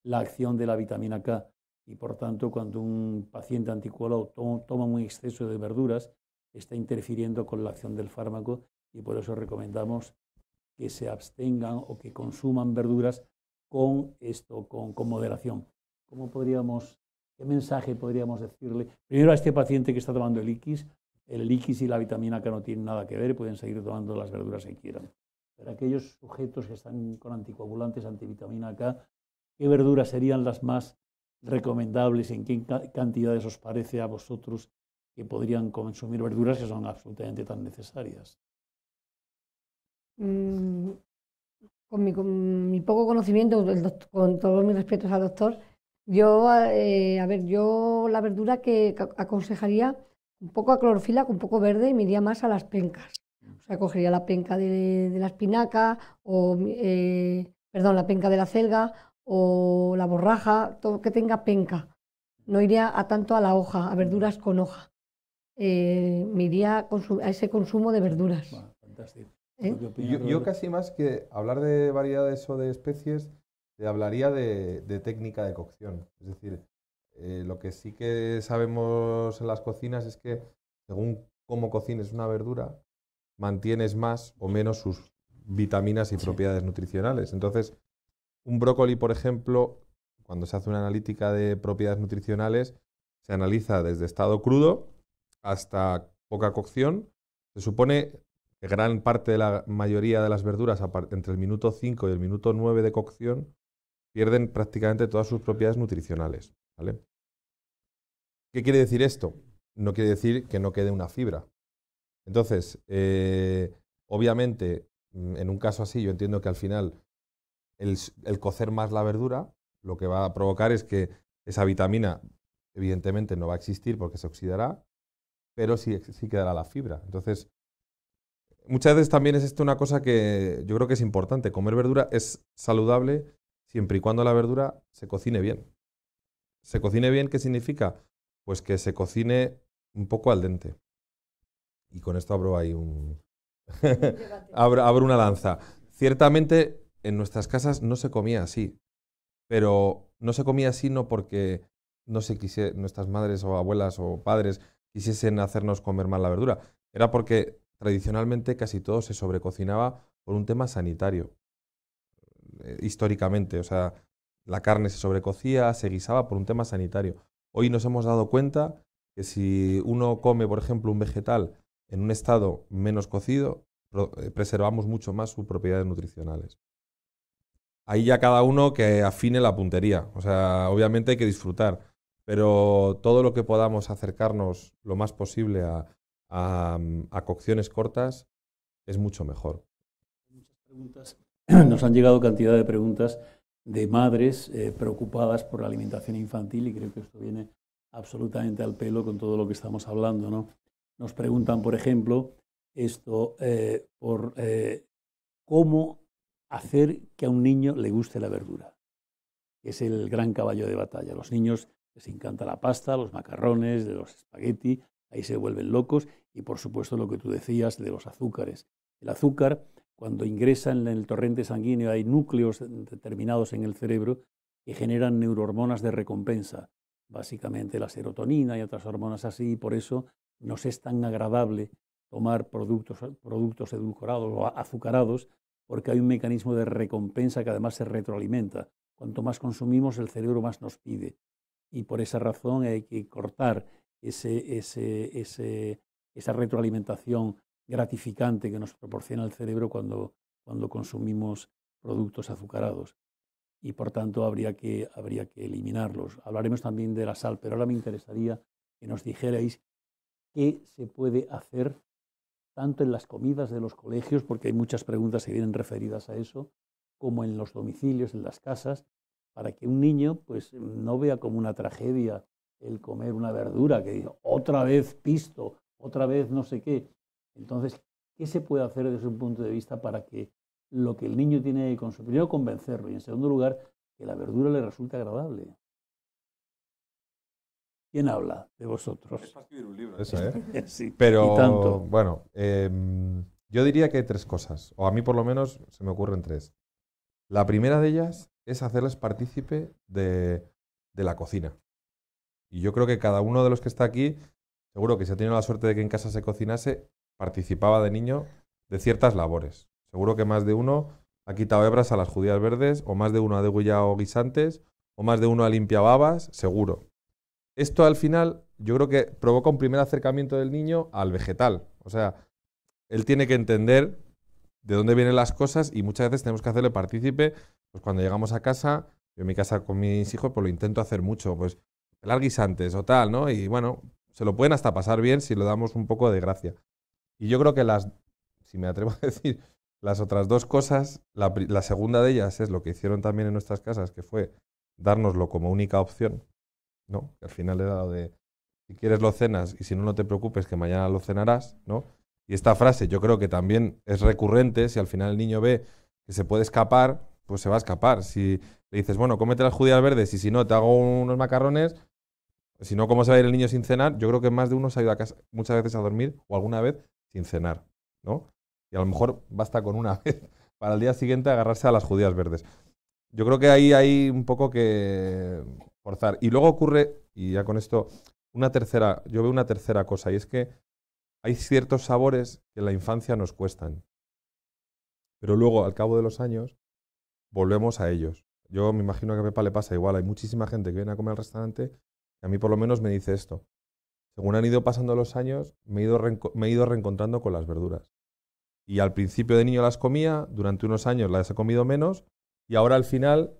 la acción de la vitamina K y, por tanto, cuando un paciente anticoagulado toma un exceso de verduras, está interfiriendo con la acción del fármaco, y por eso recomendamos que se abstengan o que consuman verduras con moderación. ¿Qué mensaje podríamos decirle? Primero, a este paciente que está tomando el Iquis y la vitamina K no tienen nada que ver, pueden seguir tomando las verduras que quieran. Pero aquellos sujetos que están con anticoagulantes, antivitamina K, ¿qué verduras serían las más recomendables? ¿En qué cantidades os parece a vosotros que podrían consumir verduras que son absolutamente tan necesarias? Con mi poco conocimiento, con todos mis respetos al doctor, yo la verdura que aconsejaría, un poco a clorofila, con un poco verde, y me iría más a las pencas. O sea, cogería la penca de la espinaca, la penca de la selga o la borraja, todo que tenga penca. No iría tanto a la hoja, a verduras con hoja. Me iría a ese consumo de verduras. Bueno, fantástico. Yo casi más que hablar de variedades o de especies, te hablaría de técnica de cocción. Es decir, lo que sí que sabemos en las cocinas es que según cómo cocines una verdura, mantienes más o menos sus vitaminas y propiedades nutricionales. Entonces, un brócoli, por ejemplo, cuando se hace una analítica de propiedades nutricionales, se analiza desde estado crudo hasta poca cocción. Se supone que gran parte de la mayoría de las verduras, entre el minuto 5 y el minuto 9 de cocción, pierden prácticamente todas sus propiedades nutricionales, ¿vale? ¿Qué quiere decir esto? No quiere decir que no quede una fibra. Entonces, obviamente, en un caso así, yo entiendo que al final el cocer más la verdura lo que va a provocar es que esa vitamina, evidentemente, no va a existir porque se oxidará, pero sí quedará la fibra. Entonces, muchas veces también es esto una cosa que yo creo que es importante. Comer verdura es saludable siempre y cuando la verdura se cocine bien. ¿Se cocine bien qué significa? Pues que se cocine un poco al dente. Y con esto abro ahí abro una lanza. Ciertamente en nuestras casas no se comía así, pero no se comía así no porque nuestras madres o abuelas o padres quisiesen hacernos comer mal la verdura. Era porque tradicionalmente casi todo se sobrecocinaba por un tema sanitario, históricamente. O sea, la carne se sobrecocía, se guisaba por un tema sanitario. Hoy nos hemos dado cuenta que si uno come, por ejemplo, un vegetal en un estado menos cocido, preservamos mucho más sus propiedades nutricionales. ahí ya cada uno que afine la puntería. O sea, obviamente hay que disfrutar, pero todo lo que podamos acercarnos lo más posible a cocciones cortas es mucho mejor. Muchas preguntas. Nos han llegado cantidad de preguntas de madres preocupadas por la alimentación infantil y creo que esto viene absolutamente al pelo con todo lo que estamos hablando, ¿no? Nos preguntan, por ejemplo, cómo hacer que a un niño le guste la verdura, que es el gran caballo de batalla. Los niños les encanta la pasta, los macarrones, de los espagueti, ahí se vuelven locos y por supuesto lo que tú decías de los azúcares. El azúcar, cuando ingresa en el torrente sanguíneo, hay núcleos determinados en el cerebro que generan neurohormonas de recompensa, básicamente la serotonina y otras hormonas así, y por eso nos es tan agradable tomar productos edulcorados o azucarados, porque hay un mecanismo de recompensa que además se retroalimenta. Cuanto más consumimos, el cerebro más nos pide. Y por esa razón hay que cortar esa retroalimentación gratificante que nos proporciona el cerebro cuando consumimos productos azucarados. Y por tanto habría que eliminarlos. Hablaremos también de la sal, pero ahora me interesaría que nos dijerais qué se puede hacer tanto en las comidas de los colegios, porque hay muchas preguntas que vienen referidas a eso, como en los domicilios, en las casas, para que un niño pues, no vea como una tragedia el comer una verdura, que diga, otra vez pisto, otra vez no sé qué. Entonces, ¿qué se puede hacer desde un punto de vista para que lo que el niño tiene que consumir, primero convencerlo y en segundo lugar, que la verdura le resulte agradable? ¿Quién habla de vosotros? Es para escribir un libro eso, ¿eh? Sí, pero, y tanto. Bueno, yo diría que hay tres cosas, o a mí por lo menos se me ocurren tres. La primera de ellas es hacerles partícipe de la cocina. Y yo creo que cada uno de los que está aquí, seguro que si ha tenido la suerte de que en casa se cocinase, participaba de niño de ciertas labores. Seguro que más de uno ha quitado hebras a las judías verdes, o más de uno ha degollado guisantes, o más de uno ha limpiado habas, seguro. Esto al final yo creo que provoca un primer acercamiento del niño al vegetal. O sea, él tiene que entender de dónde vienen las cosas y muchas veces tenemos que hacerle partícipe. Pues cuando llegamos a casa, yo en mi casa con mis hijos pues lo intento hacer mucho, pues pelar guisantes o tal, ¿no? Y bueno, se lo pueden hasta pasar bien si le damos un poco de gracia. Y yo creo que si me atrevo a decir, las otras dos cosas, la segunda de ellas es lo que hicieron también en nuestras casas, que fue dárnoslo como única opción, ¿no? Que al final era lo de, si quieres lo cenas y si no, no te preocupes que mañana lo cenarás, ¿no? Y esta frase yo creo que también es recurrente, si al final el niño ve que se puede escapar, pues se va a escapar. Si le dices, bueno, cómete las judías verdes y si no, te hago unos macarrones, si no, ¿cómo se va a ir el niño sin cenar? Yo creo que más de uno se ha ido a casa muchas veces a dormir o alguna vez sin cenar, ¿no? Y a lo mejor basta con una vez para el día siguiente agarrarse a las judías verdes. Yo creo que ahí hay un poco que forzar. Y luego ocurre, y ya con esto, yo veo una tercera cosa, y es que hay ciertos sabores que en la infancia nos cuestan. Pero luego, al cabo de los años, volvemos a ellos. Yo me imagino que a Pepa le pasa igual. Hay muchísima gente que viene a comer al restaurante y a mí por lo menos me dice esto. Según han ido pasando los años, me he ido reencontrando con las verduras. Y al principio de niño las comía, durante unos años las he comido menos y ahora al final,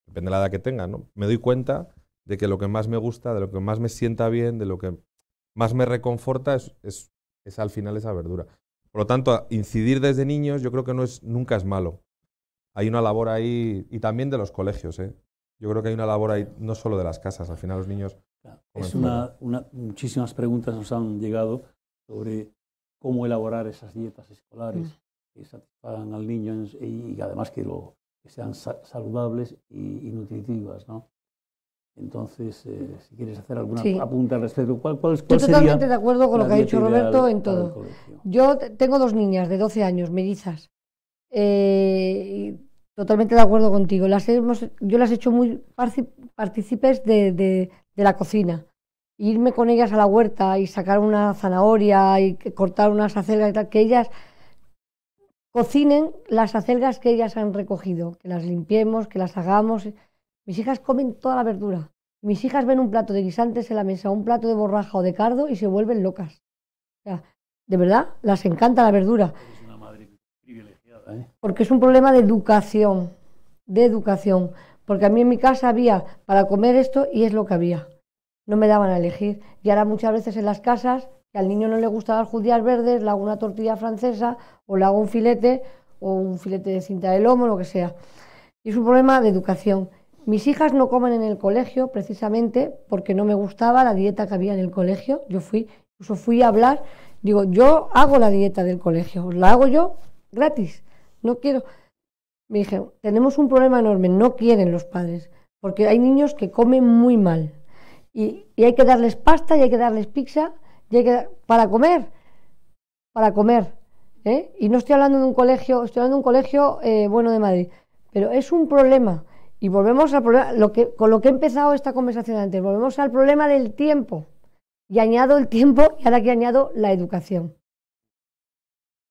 depende de la edad que tenga, ¿no? Me doy cuenta de que lo que más me gusta, de lo que más me sienta bien, de lo que más me reconforta es al final esa verdura. Por lo tanto, incidir desde niños yo creo que nunca es malo. Hay una labor ahí, y también de los colegios, ¿eh? Yo creo que hay una labor ahí no solo de las casas, al final los niños... Muchísimas preguntas nos han llegado sobre cómo elaborar esas dietas escolares que satisfagan al niño y además que sean saludables y nutritivas, ¿no? Entonces, si quieres hacer alguna apunte al respecto, ¿cuál Estoy totalmente de acuerdo con lo que ha dicho Roberto en todo. Yo tengo 2 niñas de 12 años, mellizas. Totalmente de acuerdo contigo. Yo las he hecho muy partícipes de la cocina. Irme con ellas a la huerta y sacar una zanahoria y cortar unas acelgas y tal, que ellas cocinen las acelgas que ellas han recogido, que las limpiemos, que las hagamos. Mis hijas comen toda la verdura. Mis hijas ven un plato de guisantes en la mesa, un plato de borraja o de cardo y se vuelven locas. O sea, de verdad, las encanta la verdura. Es una madre privilegiada, ¿eh? Porque es un problema de educación. de educación, porque a mí en mi casa había para comer esto y es lo que había. No me daban a elegir. Y ahora muchas veces en las casas, que al niño no le gustan las judías verdes, le hago una tortilla francesa o le hago un filete o un filete de cinta de lomo, lo que sea. Y es un problema de educación. Mis hijas no comen en el colegio precisamente porque no me gustaba la dieta que había en el colegio. Incluso fui a hablar, digo, yo hago la dieta del colegio, la hago yo gratis, no quiero. Me dije, tenemos un problema enorme, no quieren los padres, porque hay niños que comen muy mal y hay que darles pasta y hay que darles pizza y para comer, ¿eh? Y no estoy hablando de un colegio, estoy hablando de un colegio bueno de Madrid, pero es un problema. Y volvemos al problema, con lo que he empezado esta conversación antes, volvemos al problema del tiempo. Y añado el tiempo y ahora que añado la educación.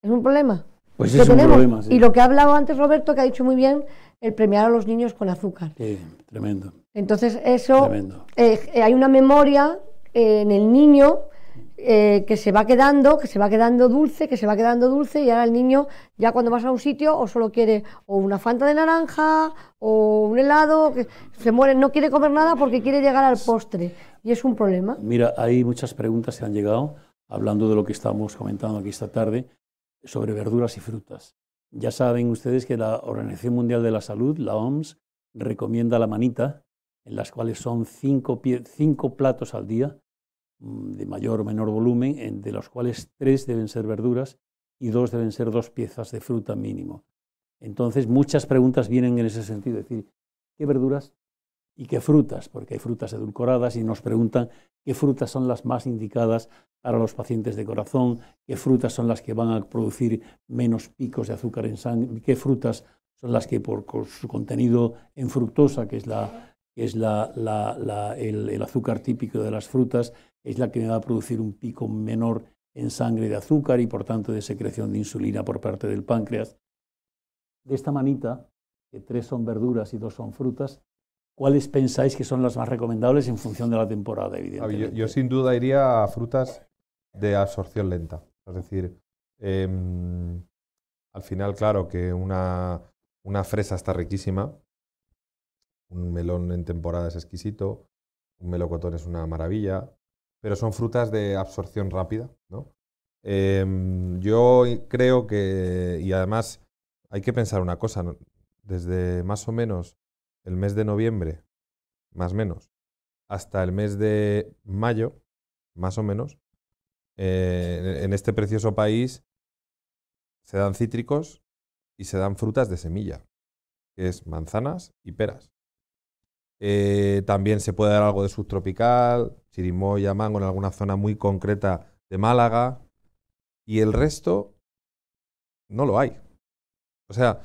¿Es un problema? Pues es un problema, sí. Y lo que ha hablado antes Roberto, que ha dicho muy bien, el premiar a los niños con azúcar. Sí, tremendo. Entonces eso, tremendo. Hay una memoria en el niño que se va quedando dulce, y ahora el niño ya cuando vas a un sitio o solo quiere o una Fanta de naranja o un helado, que se muere, no quiere comer nada porque quiere llegar al postre y es un problema. Mira, hay muchas preguntas que han llegado hablando de lo que estamos comentando aquí esta tarde sobre verduras y frutas. Ya saben ustedes que la Organización Mundial de la Salud, la OMS, recomienda la manita, en las cuales son 5 platos al día, de mayor o menor volumen, de los cuales 3 deben ser verduras y 2 deben ser 2 piezas de fruta mínimo. Entonces, muchas preguntas vienen en ese sentido, es decir, ¿qué verduras y qué frutas? Porque hay frutas edulcoradas y nos preguntan qué frutas son las más indicadas para los pacientes de corazón, qué frutas son las que van a producir menos picos de azúcar en sangre, qué frutas son las que por su contenido en fructosa, que es el azúcar típico de las frutas, es la que me va a producir un pico menor en sangre de azúcar y por tanto de secreción de insulina por parte del páncreas. De esta manita, que 3 son verduras y 2 son frutas, ¿cuáles pensáis que son las más recomendables en función de la temporada, evidentemente? Yo sin duda iría a frutas de absorción lenta. Es decir, al final, claro, que una fresa está riquísima, un melón en temporada es exquisito, un melocotón es una maravilla, pero son frutas de absorción rápida, ¿no? Yo creo que, y además hay que pensar una cosa, ¿no? Desde más o menos el mes de noviembre, más o menos, hasta el mes de mayo, más o menos, en este precioso país se dan cítricos y se dan frutas de semilla, que es manzanas y peras. También se puede dar algo de subtropical, chirimoya, mango en alguna zona muy concreta de Málaga, y el resto no lo hay. O sea,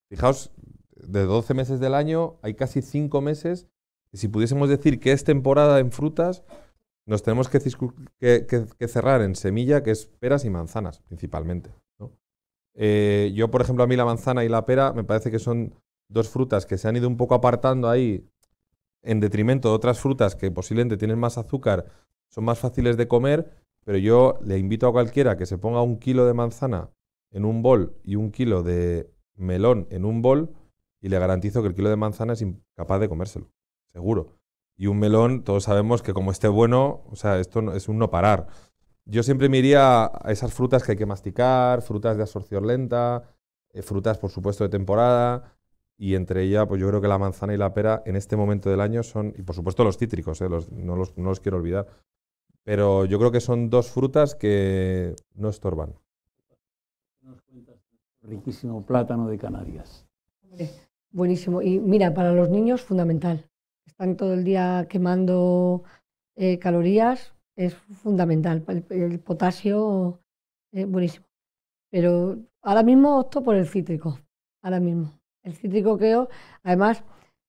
fijaos, de 12 meses del año hay casi 5 meses, y si pudiésemos decir que es temporada en frutas, nos tenemos que cerrar en semilla, que es peras y manzanas, principalmente, ¿no? Yo, por ejemplo, a mí la manzana y la pera me parece que son 2 frutas que se han ido un poco apartando ahí en detrimento de otras frutas que posiblemente tienen más azúcar, son más fáciles de comer, pero yo le invito a cualquiera que se ponga 1 kilo de manzana en un bol y 1 kilo de melón en un bol y le garantizo que el kilo de manzana es incapaz de comérselo, seguro. Y un melón, todos sabemos que como esté bueno, o sea, esto es un no parar. Yo siempre me iría a esas frutas que hay que masticar, frutas de absorción lenta, frutas, por supuesto, de temporada, y entre ellas, pues yo creo que la manzana y la pera en este momento del año son, y por supuesto los cítricos, no los quiero olvidar, pero yo creo que son 2 frutas que no estorban. Riquísimo plátano de Canarias. Buenísimo. Y mira, para los niños fundamental. Están todo el día quemando calorías, es fundamental. El potasio, buenísimo. Pero ahora mismo opto por el cítrico. Ahora mismo. El cítrico creo, además,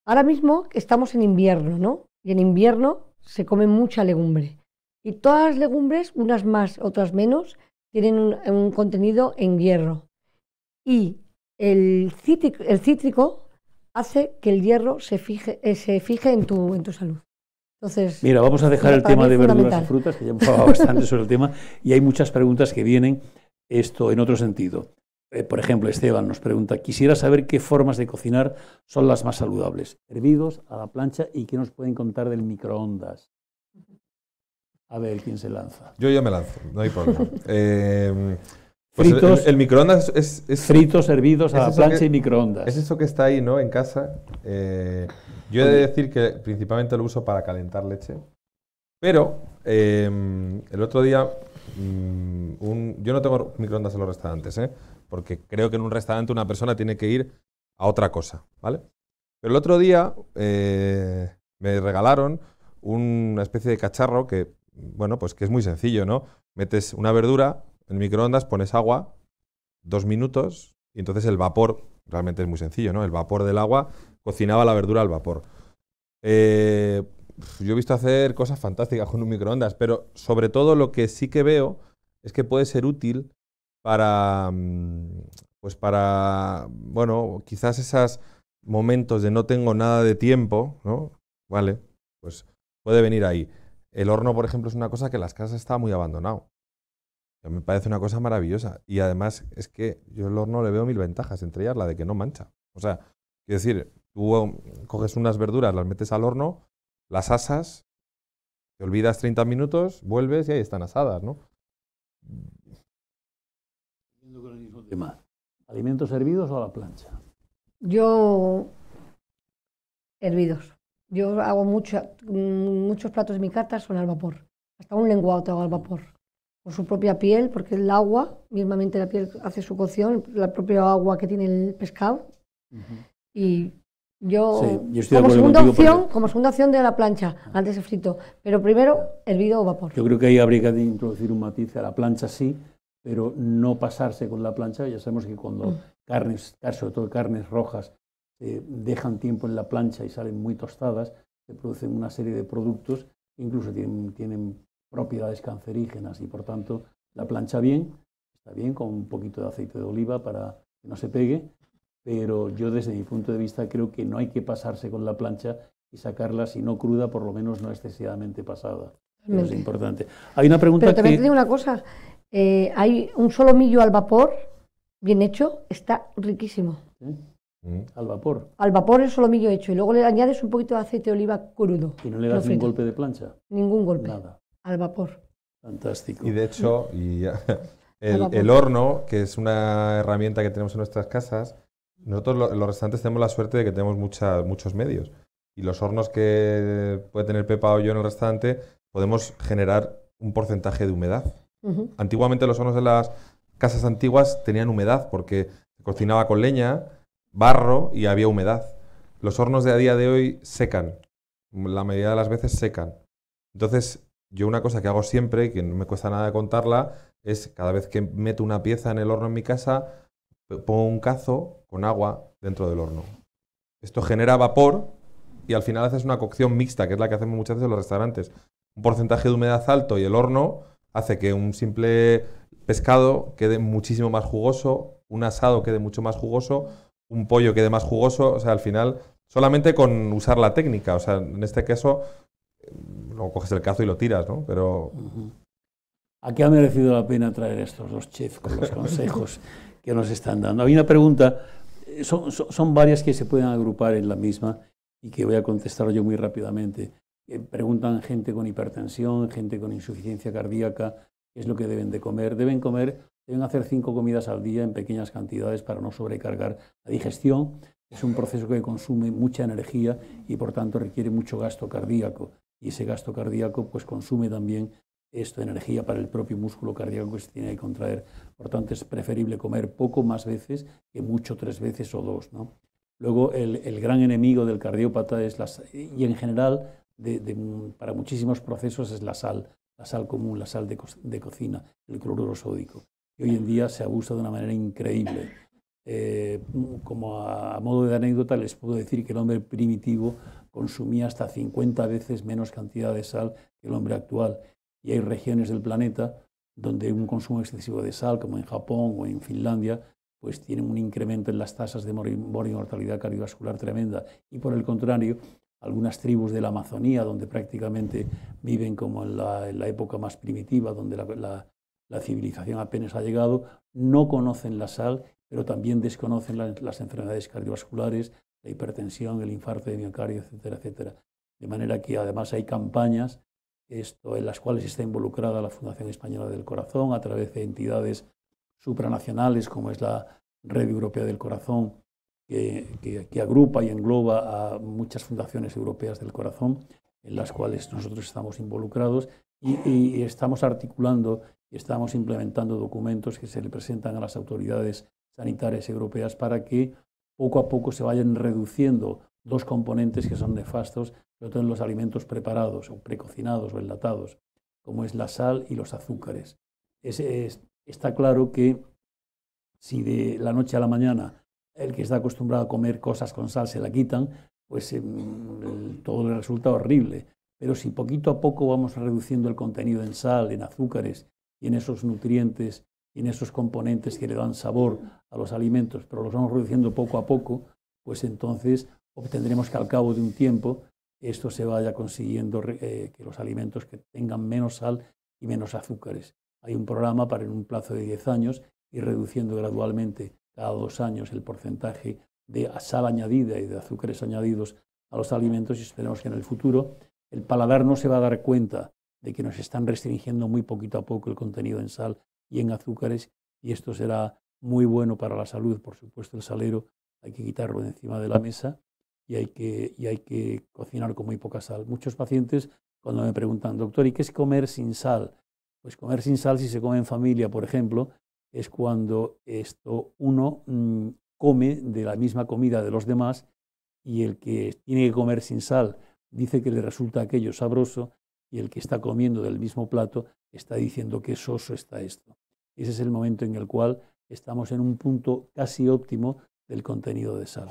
ahora mismo estamos en invierno, ¿no? Y en invierno se come mucha legumbre. Y todas las legumbres, unas más, otras menos, tienen un contenido en hierro. Y el cítrico hace que el hierro se fije en tu salud. Entonces, mira, vamos a dejar el tema de verduras y frutas, que ya hemos hablado bastante sobre el tema, y hay muchas preguntas que vienen en otro sentido. Por ejemplo, Esteban nos pregunta, quisiera saber qué formas de cocinar son las más saludables. Hervidos, a la plancha, y qué nos pueden contar del microondas. A ver, ¿quién se lanza? Yo ya me lanzo, no hay problema. Pues Fritos, el microondas es fritos, hervidos, a la plancha que, y microondas. Es eso que está ahí, ¿no? En casa. Yo he de decir que principalmente lo uso para calentar leche. Pero el otro día, yo no tengo microondas en los restaurantes, ¿eh? Porque creo que en un restaurante una persona tiene que ir a otra cosa, ¿vale? Pero el otro día me regalaron una especie de cacharro que, bueno, pues que es muy sencillo, ¿no? Metes una verdura en el microondas, pones agua, 2 minutos, y entonces el vapor, realmente es muy sencillo, ¿no? El vapor del agua cocinaba la verdura al vapor. Yo he visto hacer cosas fantásticas con un microondas, pero sobre todo lo que sí que veo es que puede ser útil para, pues para, bueno, quizás esos momentos de no tengo nada de tiempo, ¿no? Vale, pues puede venir ahí. El horno, por ejemplo, es una cosa que en las casas está muy abandonado. Me parece una cosa maravillosa. Y además es que yo el horno le veo 1000 ventajas, entre ellas la de que no mancha. O sea, quiero decir, tú coges unas verduras, las metes al horno, las asas, te olvidas 30 minutos, vuelves y ahí están asadas, ¿no? Con el mismo tema. ¿Alimentos hervidos o a la plancha? Yo, hervidos. Yo hago muchos platos de mi carta son al vapor. Hasta un lenguado te hago al vapor. Con su propia piel, porque el agua, mismamente la piel hace su cocción, la propia agua que tiene el pescado. Y yo, Sí, yo como segunda opción de la plancha, antes de frito. Pero primero, hervido o vapor. Yo creo que ahí habría que introducir un matiz. A la plancha sí, pero no pasarse con la plancha. Ya sabemos que cuando carnes, sobre todo carnes rojas, dejan tiempo en la plancha y salen muy tostadas, se producen una serie de productos que incluso tienen propiedades cancerígenas y por tanto la plancha está bien con un poquito de aceite de oliva para que no se pegue, pero yo desde mi punto de vista creo que no hay que pasarse con la plancha y sacarla, si no cruda, por lo menos no excesivamente pasada. Eso es importante. Hay una pregunta pero también te digo una cosa, hay un solomillo al vapor, bien hecho, está riquísimo. ¿Sí? Al vapor. Al vapor el solomillo hecho y luego le añades un poquito de aceite de oliva crudo. ¿Y no le das un golpe de plancha? Ningún golpe. Nada. Al vapor. Fantástico. Y de hecho, el horno, que es una herramienta que tenemos en nuestras casas, nosotros los restaurantes tenemos la suerte de que tenemos muchos medios. Y los hornos que puede tener Pepa o yo en el restaurante, podemos generar un porcentaje de humedad. Antiguamente los hornos de las casas antiguas tenían humedad porque se cocinaba con leña, barro y había humedad. Los hornos de a día de hoy secan. La mayoría de las veces secan. Entonces, yo una cosa que hago siempre, y que no me cuesta nada contarla, es cada vez que meto una pieza en el horno en mi casa, pongo un cazo con agua dentro del horno. Esto genera vapor y al final haces una cocción mixta, que es la que hacemos muchas veces en los restaurantes. Un porcentaje de humedad alto y el horno hace que un simple pescado quede muchísimo más jugoso, un asado quede mucho más jugoso, un pollo quede más jugoso. O sea, al final, solamente con usar la técnica. O sea, en este caso, luego coges el cazo y lo tiras, ¿no? Pero... ¿A qué ha merecido la pena traer estos dos chefs con los consejos que nos están dando? Hay una pregunta, son varias que se pueden agrupar en la misma y que voy a contestar yo muy rápidamente. Preguntan gente con hipertensión, gente con insuficiencia cardíaca, qué es lo que deben de comer. Deben hacer 5 comidas al día en pequeñas cantidades para no sobrecargar la digestión. Es un proceso que consume mucha energía y por tanto requiere mucho gasto cardíaco. Y ese gasto cardíaco pues consume también energía para el propio músculo cardíaco que se tiene que contraer. Por tanto, es preferible comer poco más veces que mucho 3 veces o 2, ¿no? Luego, el gran enemigo del cardiópata es y en general, para muchísimos procesos es la sal común, la sal de cocina, el cloruro sódico. Y hoy en día se abusa de una manera increíble. Como a modo de anécdota, les puedo decir que el hombre primitivo consumía hasta 50 veces menos cantidad de sal que el hombre actual. Y hay regiones del planeta donde un consumo excesivo de sal, como en Japón o en Finlandia, pues tienen un incremento en las tasas de mortalidad cardiovascular tremenda. Y por el contrario, algunas tribus de la Amazonía, donde prácticamente viven como en la época más primitiva, donde la civilización apenas ha llegado, no conocen la sal pero también desconocen las enfermedades cardiovasculares, la hipertensión, el infarto de miocardio, etcétera, etcétera. De manera que además hay campañas en las cuales está involucrada la Fundación Española del Corazón a través de entidades supranacionales como es la Red Europea del Corazón, que agrupa y engloba a muchas fundaciones europeas del corazón, en las cuales nosotros estamos involucrados y estamos articulando y estamos implementando documentos que se le presentan a las autoridades sanitarias europeas para que poco a poco se vayan reduciendo dos componentes que son nefastos, sobre todo en los alimentos preparados o precocinados o enlatados, como es la sal y los azúcares. Está claro que si de la noche a la mañana el que está acostumbrado a comer cosas con sal se la quitan, pues todo le resulta horrible. Pero si poquito a poco vamos reduciendo el contenido en sal, en azúcares y en esos nutrientes y en esos componentes que le dan sabor a los alimentos, pero los vamos reduciendo poco a poco, pues entonces obtendremos que al cabo de un tiempo esto se vaya consiguiendo que los alimentos que tengan menos sal y menos azúcares. Hay un programa para en un plazo de 10 años ir reduciendo gradualmente cada 2 años el porcentaje de sal añadida y de azúcares añadidos a los alimentos y esperemos que en el futuro el paladar no se va a dar cuenta de que nos están restringiendo muy poquito a poco el contenido en sal y en azúcares y esto será muy bueno para la salud. Por supuesto, el salero hay que quitarlo de encima de la mesa y hay que cocinar con muy poca sal. Muchos pacientes cuando me preguntan, doctor, ¿y qué es comer sin sal? Pues comer sin sal, si se come en familia, por ejemplo, es cuando uno come de la misma comida de los demás y el que tiene que comer sin sal dice que le resulta aquello sabroso y el que está comiendo del mismo plato está diciendo que soso está esto. Ese es el momento en el cual estamos en un punto casi óptimo del contenido de sal.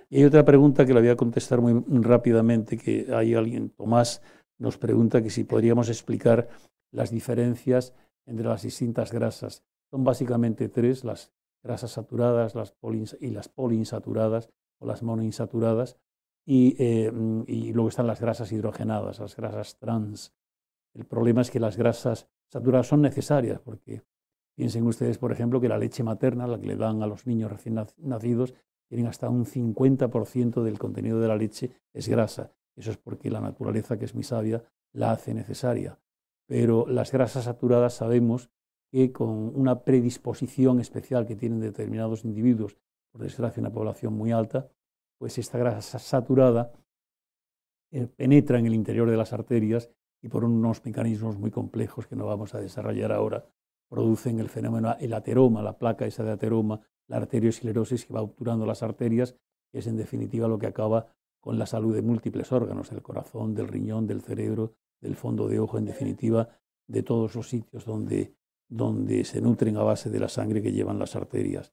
Y hay otra pregunta que la voy a contestar muy rápidamente, que hay alguien, Tomás, nos pregunta que si podríamos explicar las diferencias entre las distintas grasas. Son básicamente 3, las grasas saturadas, las poliinsaturadas o las monoinsaturadas, y luego están las grasas hidrogenadas, las grasas trans. El problema es que las grasas saturadas son necesarias, porque piensen ustedes, por ejemplo, que la leche materna, la que le dan a los niños recién nacidos, tienen hasta un 50% del contenido de la leche es grasa. Eso es porque la naturaleza, que es muy sabia, la hace necesaria. Pero las grasas saturadas sabemos que con una predisposición especial que tienen determinados individuos, por desgracia una población muy alta, pues esta grasa saturada penetra en el interior de las arterias y por unos mecanismos muy complejos que no vamos a desarrollar ahora, producen el fenómeno, el ateroma, la placa esa de ateroma, la arteriosclerosis que va obturando las arterias, que es en definitiva lo que acaba con la salud de múltiples órganos, del corazón, del riñón, del cerebro, del fondo de ojo, en definitiva, de todos los sitios donde se nutren a base de la sangre que llevan las arterias.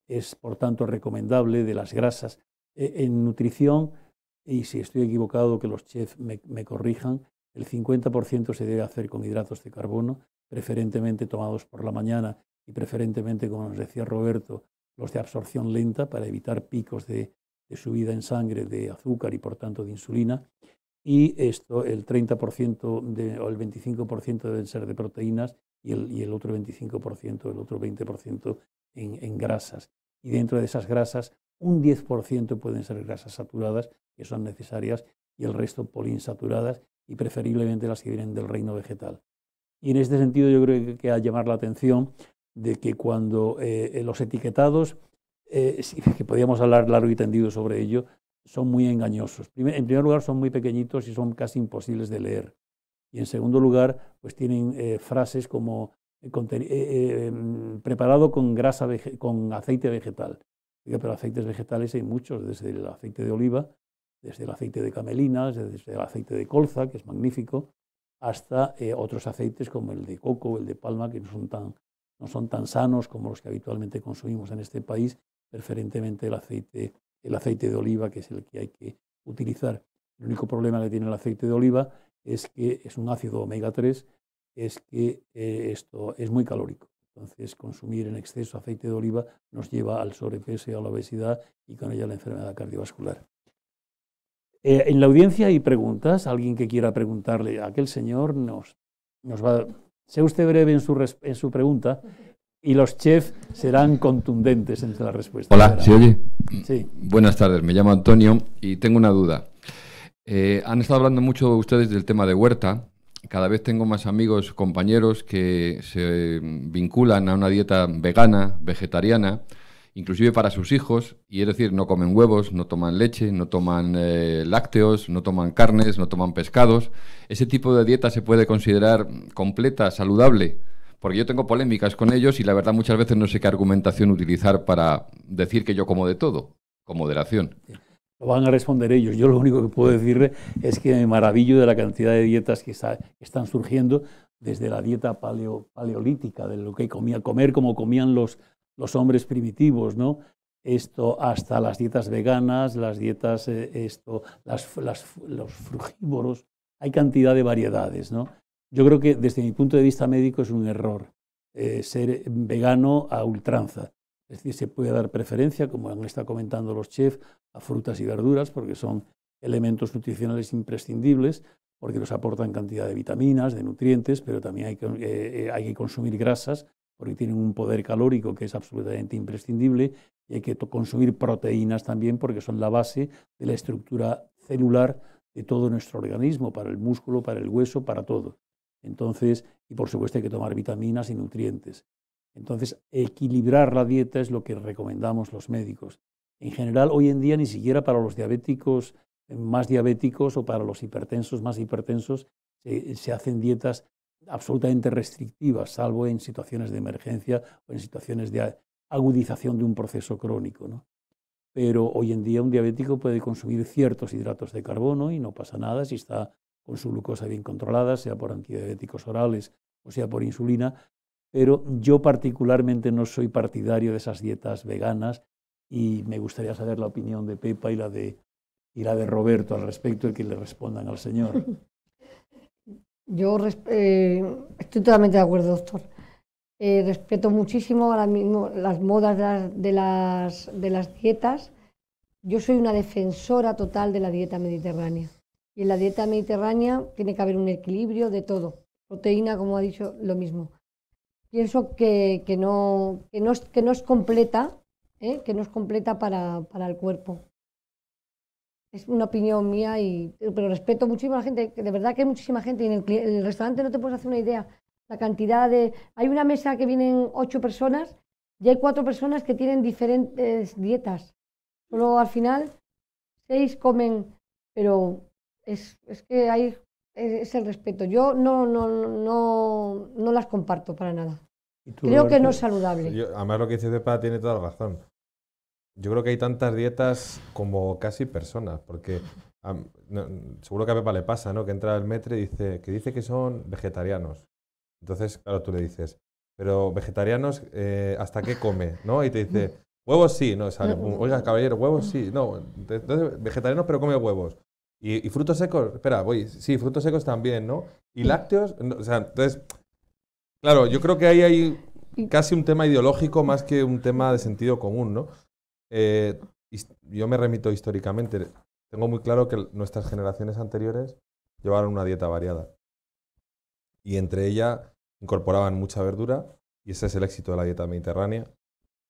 Es, por tanto, recomendable de las grasas en nutrición, y si estoy equivocado, que los chefs me corrijan, el 50% se debe hacer con hidratos de carbono, preferentemente tomados por la mañana y preferentemente, como nos decía Roberto, los de absorción lenta para evitar picos de subida en sangre de azúcar y, por tanto, de insulina. Y el 30% o el 25% deben ser de proteínas y el otro 25%, el otro 20% en grasas. Y dentro de esas grasas, un 10% pueden ser grasas saturadas, que son necesarias, y el resto poliinsaturadas y preferiblemente las que vienen del reino vegetal. Y en este sentido yo creo que hay que llamar la atención de que cuando los etiquetados, que podríamos hablar largo y tendido sobre ello, son muy engañosos. En primer lugar, son muy pequeñitos y son casi imposibles de leer. Y en segundo lugar, pues tienen frases como preparado con con aceite vegetal. Pero aceites vegetales hay muchos, desde el aceite de oliva, desde el aceite de camelina, desde el aceite de colza, que es magnífico, hasta otros aceites como el de coco o el de palma, que no son tan sanos como los que habitualmente consumimos en este país, preferentemente el aceite de oliva, que es el que hay que utilizar. El único problema que tiene el aceite de oliva es que es un ácido omega 3, es que esto es muy calórico. Entonces, consumir en exceso aceite de oliva nos lleva al sobrepeso y a la obesidad y con ello a la enfermedad cardiovascular. En la audiencia hay preguntas. Alguien que quiera preguntarle a aquel señor nos va. Sea usted breve en su pregunta y los chefs serán contundentes entre la respuesta. Hola, ¿se oye? Sí. Buenas tardes, me llamo Antonio y tengo una duda. Han estado hablando mucho ustedes del tema de huerta. Cada vez tengo más amigos, compañeros que se vinculan a una dieta vegana, vegetariana, inclusive para sus hijos, y es decir, no comen huevos, no toman leche, no toman lácteos, no toman carnes, no toman pescados. ¿Ese tipo de dieta se puede considerar completa, saludable? Porque yo tengo polémicas con ellos y la verdad muchas veces no sé qué argumentación utilizar para decir que yo como de todo, con moderación. Lo van a responder ellos. Yo lo único que puedo decirle es que me maravillo de la cantidad de dietas que están surgiendo desde la dieta paleolítica, de lo que comer como comían los hombres primitivos, ¿no? Esto hasta las dietas veganas, las dietas, los frugívoros. Hay cantidad de variedades, ¿no? Yo creo que desde mi punto de vista médico es un error ser vegano a ultranza. Es decir, se puede dar preferencia, como han estado comentando los chefs, a frutas y verduras, porque son elementos nutricionales imprescindibles, porque nos aportan cantidad de vitaminas, de nutrientes, pero también hay que consumir grasas, porque tienen un poder calórico que es absolutamente imprescindible, y hay que consumir proteínas también, porque son la base de la estructura celular de todo nuestro organismo, para el músculo, para el hueso, para todo. Entonces, y por supuesto hay que tomar vitaminas y nutrientes. Entonces, equilibrar la dieta es lo que recomendamos los médicos. En general, hoy en día, ni siquiera para los diabéticos más diabéticos o para los hipertensos más hipertensos, se hacen dietas absolutamente restrictivas, salvo en situaciones de emergencia o en situaciones de agudización de un proceso crónico, ¿no? Pero hoy en día un diabético puede consumir ciertos hidratos de carbono y no pasa nada si está con su glucosa bien controlada, sea por antidiabéticos orales o sea por insulina. Pero yo particularmente no soy partidario de esas dietas veganas y me gustaría saber la opinión de Pepa y la de Roberto al respecto y que le respondan al señor. Yo estoy totalmente de acuerdo, doctor. Respeto muchísimo ahora mismo las modas de las dietas. Yo soy una defensora total de la dieta mediterránea. Y en la dieta mediterránea tiene que haber un equilibrio de todo. Proteína, como ha dicho, lo mismo. Pienso que no es completa, que no es completa para el cuerpo. Es una opinión mía, pero respeto muchísimo a la gente, que de verdad que hay muchísima gente, y en el restaurante no te puedes hacer una idea, la cantidad Hay una mesa que vienen 8 personas y hay 4 personas que tienen diferentes dietas. Solo al final 6 comen, pero es que es el respeto. Yo no las comparto para nada. Creo que no es saludable. Además, lo que dice Pepa tiene toda la razón. Yo creo que hay tantas dietas como casi personas, porque seguro que a Pepa le pasa, ¿no? Que entra al metre y dice que son vegetarianos. Entonces, claro, tú le dices, pero vegetarianos, ¿hasta qué come? ¿No? Y te dice, huevos sí, ¿no? Sale, oiga, caballero, huevos sí. No, entonces, vegetarianos pero come huevos. ¿Y frutos secos? Espera, sí, frutos secos también, ¿no? ¿Y lácteos? No, o sea, entonces, claro, yo creo que ahí hay casi un tema ideológico más que un tema de sentido común, ¿no? Yo me remito históricamente. Tengo muy claro que nuestras generaciones anteriores llevaron una dieta variada. Y entre ellas incorporaban mucha verdura, y ese es el éxito de la dieta mediterránea,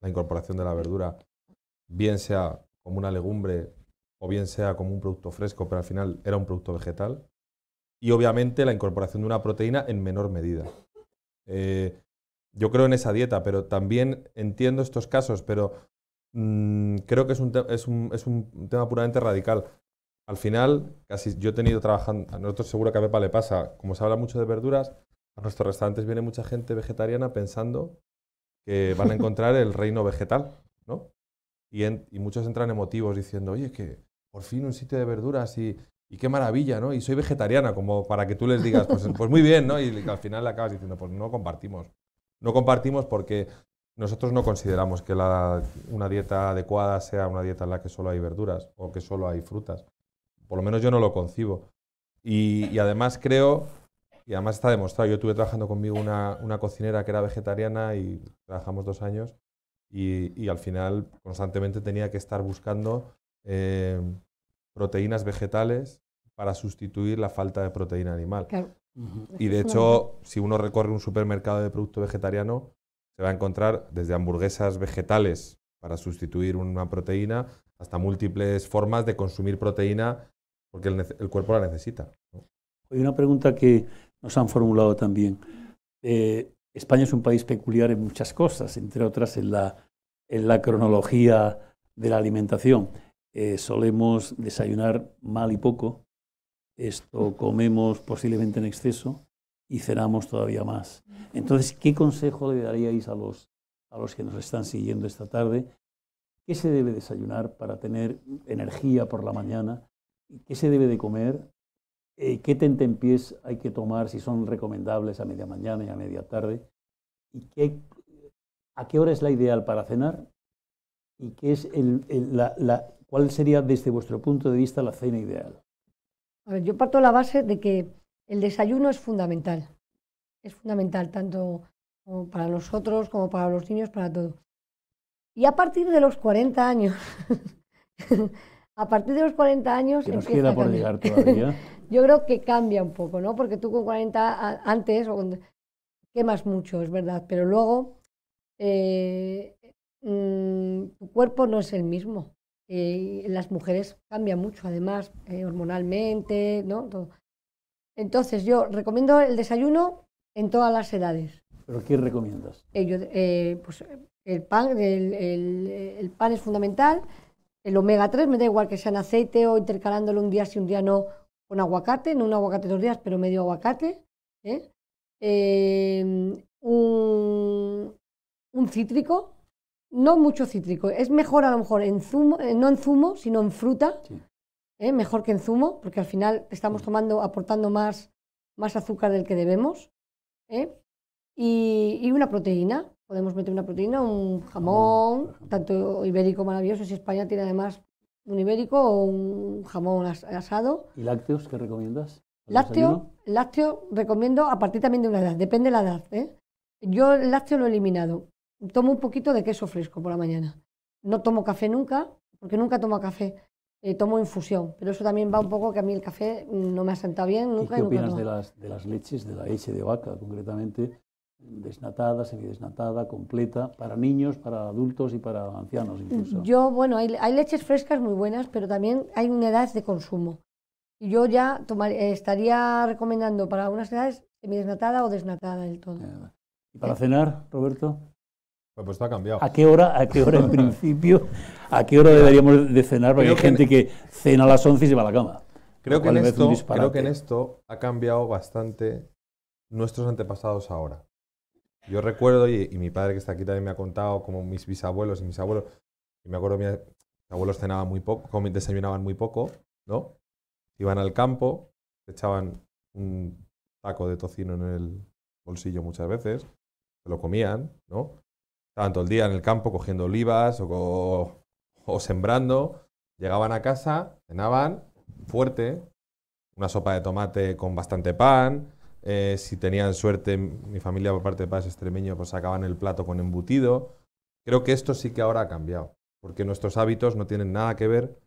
la incorporación de la verdura, bien sea como una legumbre o bien sea como un producto fresco, pero al final era un producto vegetal, y obviamente la incorporación de una proteína en menor medida. Yo creo en esa dieta, pero también entiendo estos casos, pero creo que es un tema puramente radical. Al final, casi yo he tenido trabajando, a nosotros seguro que a Pepa le pasa, como se habla mucho de verduras, a nuestros restaurantes viene mucha gente vegetariana pensando que van a encontrar el reino vegetal, ¿no? Y muchos entran emotivos diciendo, oye, que por fin un sitio de verduras y qué maravilla, ¿no? Y soy vegetariana, como para que tú les digas, pues muy bien, ¿no? Y al final le acabas diciendo, pues no compartimos. No compartimos porque nosotros no consideramos que una dieta adecuada sea una dieta en la que solo hay verduras o que solo hay frutas. Por lo menos yo no lo concibo. Y además creo, y además está demostrado, yo estuve trabajando conmigo una cocinera que era vegetariana y trabajamos 2 años y al final constantemente tenía que estar buscando proteínas vegetales para sustituir la falta de proteína animal. Claro. Y de hecho, si uno recorre un supermercado de producto vegetariano, se va a encontrar desde hamburguesas vegetales para sustituir una proteína hasta múltiples formas de consumir proteína porque el cuerpo la necesita, ¿no? Hay una pregunta que nos han formulado también. España es un país peculiar en muchas cosas, entre otras en la cronología de la alimentación. Solemos desayunar mal y poco, esto comemos posiblemente en exceso y cenamos todavía más. Entonces, ¿qué consejo le daríais a los que nos están siguiendo esta tarde? ¿Qué se debe desayunar para tener energía por la mañana? ¿Qué se debe de comer? ¿Qué tentempiés hay que tomar, si son recomendables a media mañana y a media tarde? ¿Y a qué hora es la ideal para cenar? ¿Y qué es cuál sería, desde vuestro punto de vista, la cena ideal? A ver, yo parto de la base de que el desayuno es fundamental. Es fundamental tanto como para nosotros, como para los niños, para todo. Y a partir de los 40 años, a partir de los 40 años... Que nos queda por llegar todavía. Yo creo que cambia un poco, ¿no? Porque tú con 40 antes quemas mucho, es verdad, pero luego tu cuerpo no es el mismo. Las mujeres cambian mucho, además, hormonalmente, ¿no? Todo. Entonces, yo recomiendo el desayuno en todas las edades. ¿Pero qué recomiendas? Pues el pan es fundamental. El omega 3, me da igual que sea en aceite o intercalándolo un día sí, un día no, con aguacate, no un aguacate 2 días, pero medio aguacate. Un cítrico, no mucho cítrico, es mejor a lo mejor en zumo, no en zumo, sino en fruta, sí. Mejor que en zumo, porque al final estamos aportando más azúcar del que debemos. Y una proteína, podemos meter una proteína, un jamón, tanto ibérico maravilloso, si España tiene además un ibérico o un jamón asado. ¿Y lácteos qué recomiendas? Lácteo recomiendo a partir también de una edad, depende de la edad. Yo el lácteo lo he eliminado, tomo un poquito de queso fresco por la mañana. No tomo café nunca, porque nunca tomo café, tomo infusión, pero eso también va un poco que a mí el café no me ha sentado bien nunca. ¿Y qué opinas de las leches, de la leche de vaca concretamente? Desnatada, semidesnatada, completa, para niños, para adultos y para ancianos incluso. Bueno, hay leches frescas muy buenas, pero también hay una edad de consumo. Y yo ya estaría recomendando para unas edades semidesnatada o desnatada del todo. ¿Y para cenar, Roberto? Pues esto ha cambiado. ¿A qué hora en principio, a qué hora deberíamos de cenar? Porque hay gente que cena a las 11 y se va a la cama. Creo que en esto ha cambiado bastante nuestros antepasados ahora. Yo recuerdo, y mi padre que está aquí también me ha contado, como mis bisabuelos y mis abuelos, y me acuerdo mis abuelos cenaban muy poco, desayunaban muy poco, ¿no? Iban al campo, se echaban un taco de tocino en el bolsillo muchas veces, se lo comían, ¿no? Estaban todo el día en el campo cogiendo olivas o sembrando, llegaban a casa, cenaban fuerte, una sopa de tomate con bastante pan. Si tenían suerte, mi familia por parte de padres extremeños, pues sacaban el plato con embutido. Creo que esto sí que ahora ha cambiado, porque nuestros hábitos no tienen nada que ver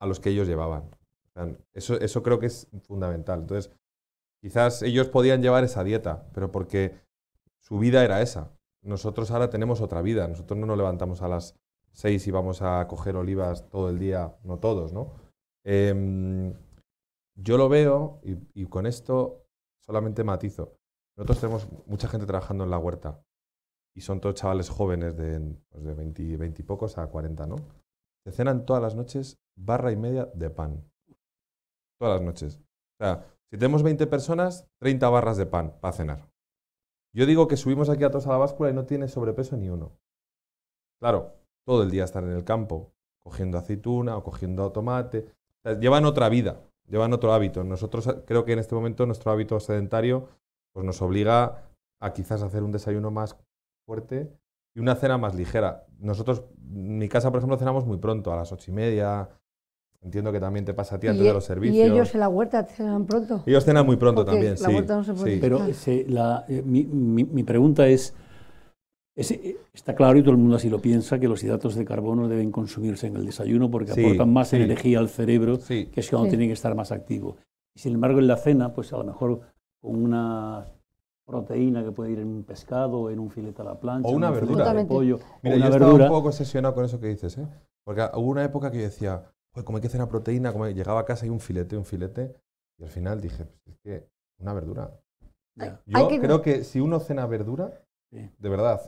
a los que ellos llevaban. O sea, eso creo que es fundamental. Entonces, quizás ellos podían llevar esa dieta, pero porque su vida era esa. Nosotros ahora tenemos otra vida. Nosotros no nos levantamos a las 6 y vamos a coger olivas todo el día, no todos, ¿no? Yo lo veo y con esto... solamente matizo. Nosotros tenemos mucha gente trabajando en la huerta y son todos chavales jóvenes de 20 y pocos a 40, ¿no? Se cenan todas las noches 1,5 barras de pan. Todas las noches. O sea, si tenemos 20 personas, 30 barras de pan para cenar. Yo digo que subimos aquí a todos a la báscula y no tiene sobrepeso ni uno. Claro, todo el día están en el campo, cogiendo aceituna o cogiendo tomate. O sea, llevan otra vida. Llevan otro hábito. Nosotros creo que en este momento nuestro hábito sedentario pues nos obliga a quizás hacer un desayuno más fuerte y una cena más ligera. Nosotros, en mi casa, por ejemplo, cenamos muy pronto, a las 8:30. Entiendo que también te pasa a ti antes de los servicios. ¿Y ellos en la huerta cenan pronto? Ellos cenan muy pronto también, la huerta no se puede sí. Pero mi pregunta es, está claro y todo el mundo así lo piensa, que los hidratos de carbono deben consumirse en el desayuno porque aportan más energía al cerebro, que es cuando tienen que estar más activo. Y sin embargo, en la cena, pues a lo mejor con una proteína que puede ir en un pescado, en un filete a la plancha, O una en un filete verdura. de pollo, Mira, o una yo estaba verdura. un poco obsesionado con eso que dices, ¿eh? Porque hubo una época que yo decía, "Joder, como hay que cenar proteína, llegaba a casa y un filete, y al final dije, pues es que una verdura. Ya. Yo creo que si uno cena verdura, Sí. de verdad,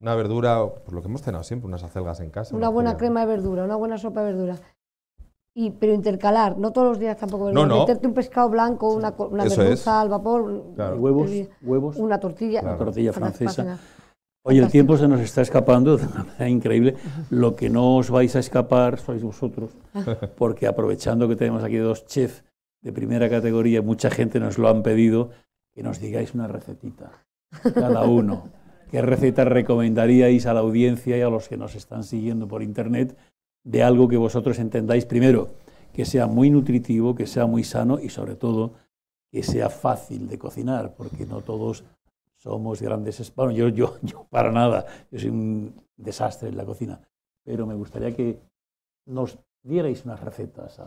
una verdura, pues lo que hemos cenado siempre, unas acelgas en casa. Una buena judía. crema de verdura, una buena sopa de verdura. Pero intercalar, no todos los días tampoco verdura. No. Meterte un pescado blanco, una Eso merluza es. al vapor, Claro. Huevos, una tortilla. Claro. una tortilla para francesa. cenar. Oye, el Fantástico. tiempo se nos está escapando de una manera increíble. Lo que no os vais a escapar sois vosotros, porque aprovechando que tenemos aquí dos chefs de primera categoría, mucha gente nos lo han pedido, que nos digáis una recetita, cada uno. ¿Qué receta recomendaríais a la audiencia y a los que nos están siguiendo por internet de algo que vosotros entendáis primero, que sea muy nutritivo, que sea muy sano y sobre todo que sea fácil de cocinar, porque no todos somos grandes... Bueno, yo para nada, yo soy un desastre en la cocina, pero me gustaría que nos dierais unas recetas.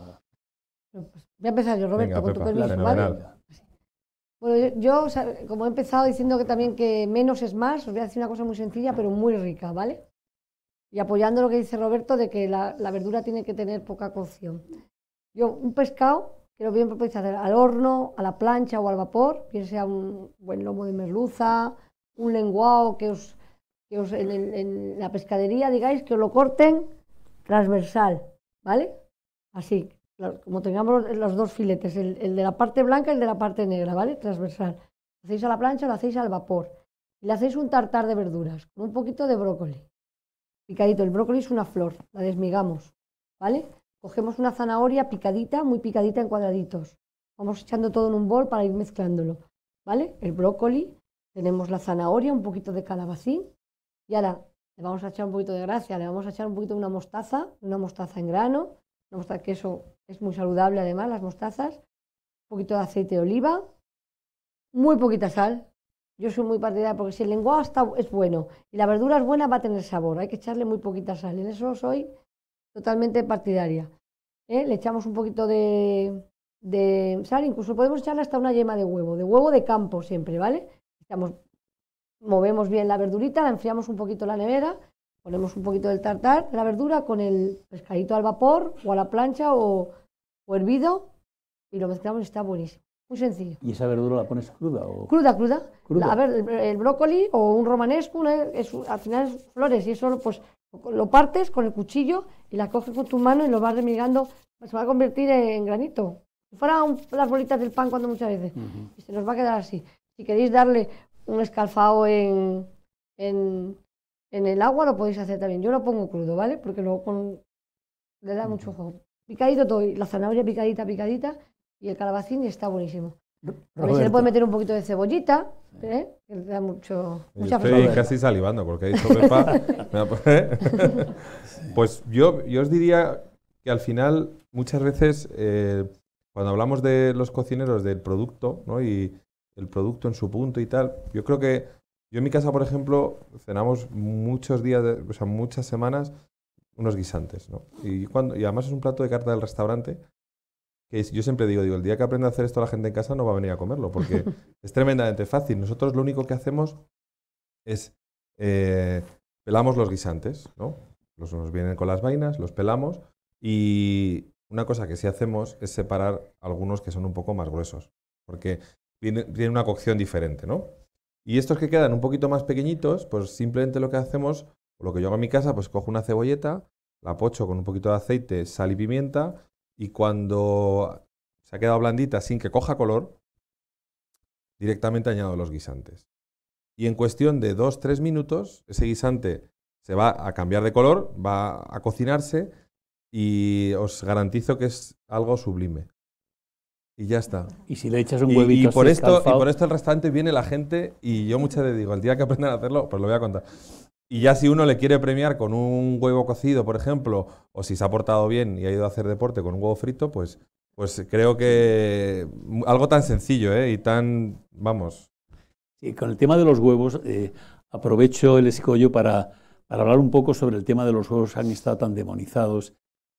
Voy a empezar yo, Roberto, Venga, con tu Pepa, permiso, fenomenal. ¿vale? Bueno, yo, como he empezado diciendo que también que menos es más, os voy a decir una cosa muy sencilla, pero muy rica, ¿vale? Y apoyando lo que dice Roberto de que la verdura tiene que tener poca cocción. Yo, un pescado, que lo bien podéis hacer al horno, a la plancha o al vapor, bien sea un buen lomo de merluza, un lenguado que os en la pescadería digáis que os lo corten transversal, ¿vale? Así, como tengamos los dos filetes, el de la parte blanca y el de la parte negra, ¿vale? Transversal. Lo hacéis a la plancha o lo hacéis al vapor. Y le hacéis un tartar de verduras, con un poquito de brócoli. Picadito, el brócoli es una flor, la desmigamos, ¿vale? Cogemos una zanahoria picadita, muy picadita en cuadraditos. Vamos echando todo en un bol para ir mezclándolo, ¿vale? El brócoli, tenemos la zanahoria, un poquito de calabacín y ahora le vamos a echar un poquito de gracia, le vamos a echar un poquito de una mostaza en grano, una mostaza que eso es muy saludable además, las mostazas, un poquito de aceite de oliva, muy poquita sal. Yo soy muy partidaria porque si el lenguado es bueno y la verdura es buena va a tener sabor, hay que echarle muy poquita sal, en eso soy totalmente partidaria. Le echamos un poquito de sal, incluso podemos echarle hasta una yema de huevo de campo siempre, ¿vale? Movemos bien la verdurita, la enfriamos un poquito en la nevera, ponemos un poquito del tartar de la verdura con el pescadito al vapor o a la plancha o hervido y lo mezclamos y está buenísimo. Muy sencillo. ¿Y esa verdura la pones cruda? O... Cruda. ¿Cruda? A ver, el brócoli o un romanesco, al final es flores y eso pues lo partes con el cuchillo y la coges con tu mano y lo vas remigando, se va a convertir en granito. Si fueran las bolitas del pan cuando muchas veces. Y se nos va a quedar así. Si queréis darle un escalfado en el agua lo podéis hacer también. Yo lo pongo crudo, ¿vale? Porque le da mucho juego. Picadito todo, y la zanahoria picadita y el calabacín y está buenísimo. A ver si le puede meter un poquito de cebollita, que le da mucha Estoy frescura. casi salivando porque ha dicho Pepa. Pues yo os diría que al final, muchas veces, cuando hablamos de los cocineros del producto, ¿no? Y el producto en su punto y tal, yo creo que yo en mi casa, por ejemplo, cenamos muchos días, o sea, muchas semanas, unos guisantes, ¿no? Y además es un plato de carta del restaurante que yo siempre digo, el día que aprenda a hacer esto la gente en casa no va a venir a comerlo, porque es tremendamente fácil. Nosotros lo único que hacemos es pelamos los guisantes, ¿no? Nos vienen con las vainas, los pelamos y una cosa que sí hacemos es separar algunos que son un poco más gruesos, porque tienen una cocción diferente, ¿no? Y estos que quedan un poquito más pequeñitos, pues simplemente lo que hacemos, o lo que yo hago en mi casa, pues cojo una cebolleta, la pocho con un poquito de aceite, sal y pimienta, y cuando se ha quedado blandita sin que coja color, directamente añado los guisantes. Y en cuestión de 2-3 minutos, ese guisante se va a cambiar de color, va a cocinarse y os garantizo que es algo sublime. Y ya está. Y si le echas un huevito y por así esto escalfado, al restaurante viene la gente y yo muchas veces digo, el día que aprendan a hacerlo, pues lo voy a contar. Y ya si uno le quiere premiar con un huevo cocido, por ejemplo, o si se ha portado bien y ha ido a hacer deporte con un huevo frito, pues creo que algo tan sencillo, y tan, vamos. Sí, con el tema de los huevos, aprovecho el escollo para hablar un poco sobre el tema de los huevos que han estado tan demonizados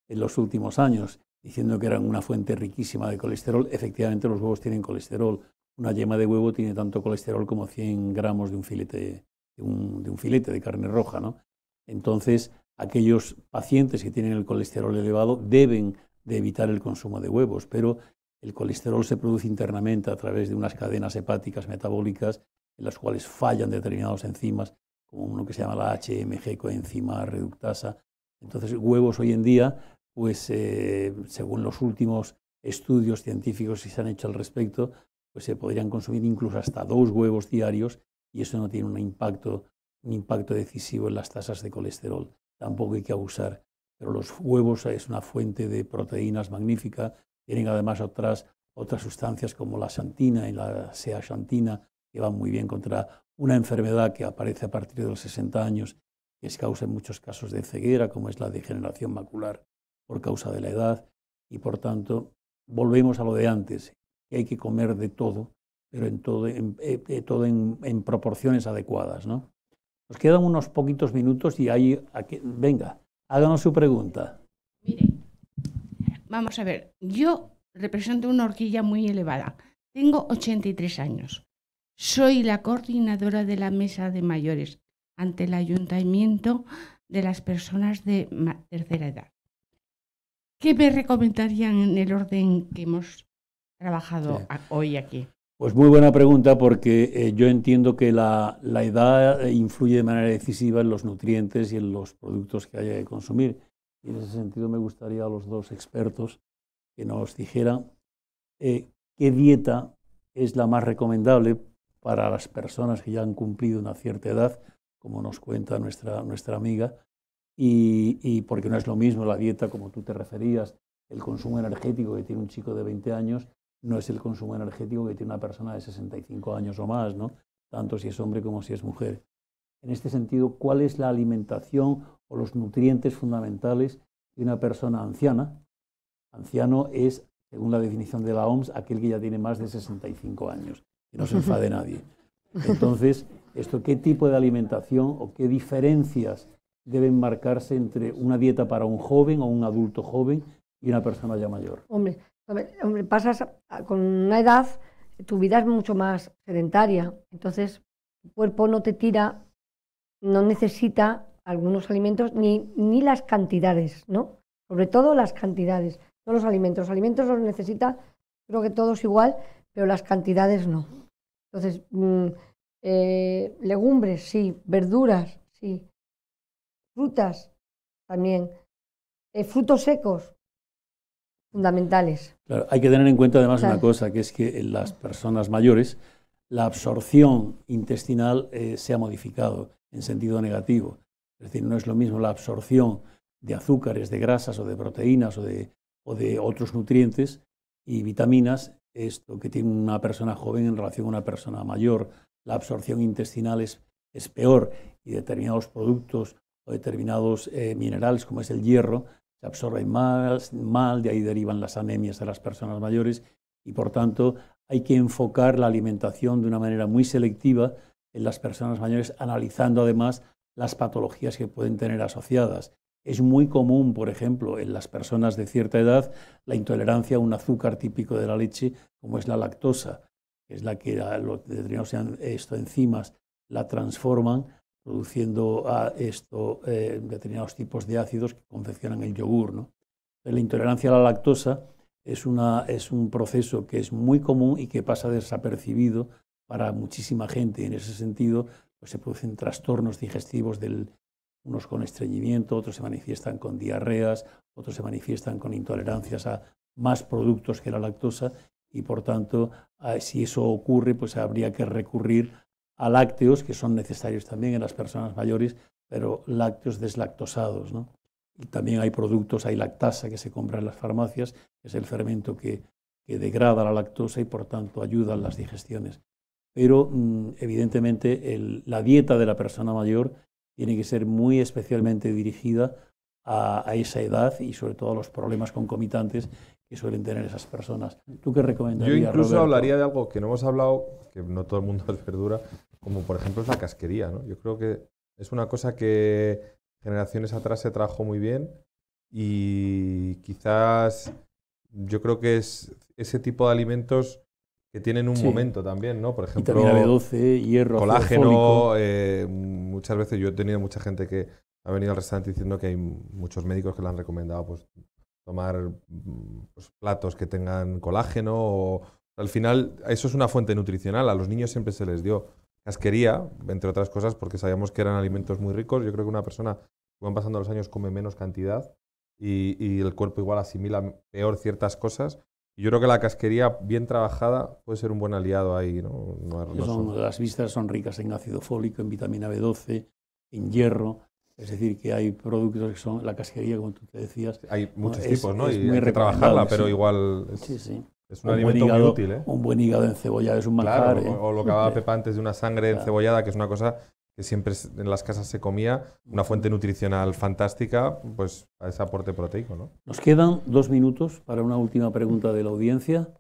en los últimos años, diciendo que eran una fuente riquísima de colesterol. Efectivamente, los huevos tienen colesterol, una yema de huevo tiene tanto colesterol como 100 gramos de un filete de un filete de carne roja, ¿no? Entonces, aquellos pacientes que tienen el colesterol elevado deben de evitar el consumo de huevos, pero el colesterol se produce internamente a través de unas cadenas hepáticas metabólicas en las cuales fallan determinados enzimas, como uno que se llama la HMG, coenzima reductasa. Entonces, huevos hoy en día, pues según los últimos estudios científicos que se han hecho al respecto, pues se podrían consumir incluso hasta 2 huevos diarios y eso no tiene un impacto decisivo en las tasas de colesterol. Tampoco hay que abusar. Pero los huevos es una fuente de proteínas magnífica. Tienen además otras sustancias como la xantina y la zeaxantina que van muy bien contra una enfermedad que aparece a partir de los 60 años, que es causa en muchos casos de ceguera, como es la degeneración macular por causa de la edad. Y por tanto, volvemos a lo de antes, que hay que comer de todo, pero todo en proporciones adecuadas, ¿no? Nos quedan unos poquitos minutos y ahí, venga, háganos su pregunta. Mire, vamos a ver, yo represento una horquilla muy elevada. Tengo 83 años. Soy la coordinadora de la mesa de mayores ante el ayuntamiento de las personas de tercera edad. ¿Qué me recomendarían en el orden que hemos trabajado hoy aquí? Pues muy buena pregunta, porque yo entiendo que la edad influye de manera decisiva en los nutrientes y en los productos que haya que consumir. Y en ese sentido me gustaría a los dos expertos que nos dijeran qué dieta es la más recomendable para las personas que ya han cumplido una cierta edad, como nos cuenta nuestra amiga, y porque no es lo mismo la dieta, como tú te referías, el consumo energético que tiene un chico de 20 años, no es el consumo energético que tiene una persona de 65 años o más, ¿no? Tanto si es hombre como si es mujer. En este sentido, ¿cuál es la alimentación o los nutrientes fundamentales de una persona anciana? Anciano es, según la definición de la OMS, aquel que ya tiene más de 65 años, que no se enfade nadie. Entonces, ¿qué tipo de alimentación o qué diferencias deben marcarse entre una dieta para un joven o un adulto joven y una persona ya mayor? Hombre, pasas con una edad, tu vida es mucho más sedentaria, entonces tu cuerpo no te tira, no necesita algunos alimentos ni las cantidades, ¿no? Sobre todo las cantidades, no los alimentos. Los alimentos los necesita, creo que todos igual, pero las cantidades no. Entonces, legumbres, sí, verduras, sí, frutas también, frutos secos, fundamentales. Claro, hay que tener en cuenta además una cosa, que es que en las personas mayores la absorción intestinal se ha modificado en sentido negativo. Es decir, no es lo mismo la absorción de azúcares, de grasas o de proteínas o de otros nutrientes y vitaminas, esto que tiene una persona joven en relación a una persona mayor. La absorción intestinal es peor y determinados productos o determinados minerales, como es el hierro, se absorben mal, de ahí derivan las anemias de las personas mayores y por tanto hay que enfocar la alimentación de una manera muy selectiva en las personas mayores, analizando además las patologías que pueden tener asociadas. Es muy común, por ejemplo, en las personas de cierta edad, la intolerancia a un azúcar típico de la leche, como es la lactosa, que es la que los determinados enzimas la transforman, produciendo determinados tipos de ácidos que confeccionan el yogur, ¿no? La intolerancia a la lactosa es un proceso que es muy común y que pasa desapercibido para muchísima gente. En ese sentido, pues se producen trastornos digestivos, unos con estreñimiento, otros se manifiestan con diarreas, otros se manifiestan con intolerancias a más productos que la lactosa y, por tanto, si eso ocurre, pues habría que recurrir a lácteos, que son necesarios también en las personas mayores, pero lácteos deslactosados, ¿no? Y también hay productos, hay lactasa que se compra en las farmacias, que es el fermento que degrada la lactosa y por tanto ayuda a las digestiones. Pero evidentemente la dieta de la persona mayor tiene que ser muy especialmente dirigida a esa edad y sobre todo a los problemas concomitantes que suelen tener esas personas. ¿Tú qué recomendarías, Yo incluso Roberto? hablaría de algo que no hemos hablado, que no todo el mundo es verdura, como por ejemplo es la casquería, ¿no? Yo creo que es una cosa que generaciones atrás se trabajó muy bien y quizás yo creo que es ese tipo de alimentos que tienen un Sí. momento también, ¿no? Por Y ejemplo, vitamina B12, hierro, ácido colágeno. fólico. Muchas veces yo he tenido mucha gente que ha venido al restaurante diciendo que hay muchos médicos que le han recomendado pues, tomar pues, platos que tengan colágeno. Al final, eso es una fuente nutricional. A los niños siempre se les dio casquería, entre otras cosas, porque sabíamos que eran alimentos muy ricos. Yo creo que una persona que van pasando los años come menos cantidad y el cuerpo igual asimila peor ciertas cosas. Y yo creo que la casquería bien trabajada puede ser un buen aliado ahí, ¿no? Las vísceras son ricas en ácido fólico, en vitamina B12, en hierro. Es decir, que hay productos que son la casquería, como tú te decías. Hay muchos es- tipos, ¿no? es Y muy hay que trabajarla, recomendable, pero sí. igual Sí, sí. es un alimento muy útil, ¿eh? Un buen hígado encebollado es un manjar. Claro, o lo que hablaba Pepa antes de una sangre Claro. encebollada, que es una cosa que siempre en las casas se comía, una fuente nutricional fantástica, pues a ese aporte proteico, ¿no? Nos quedan 2 minutos para una última pregunta de la audiencia.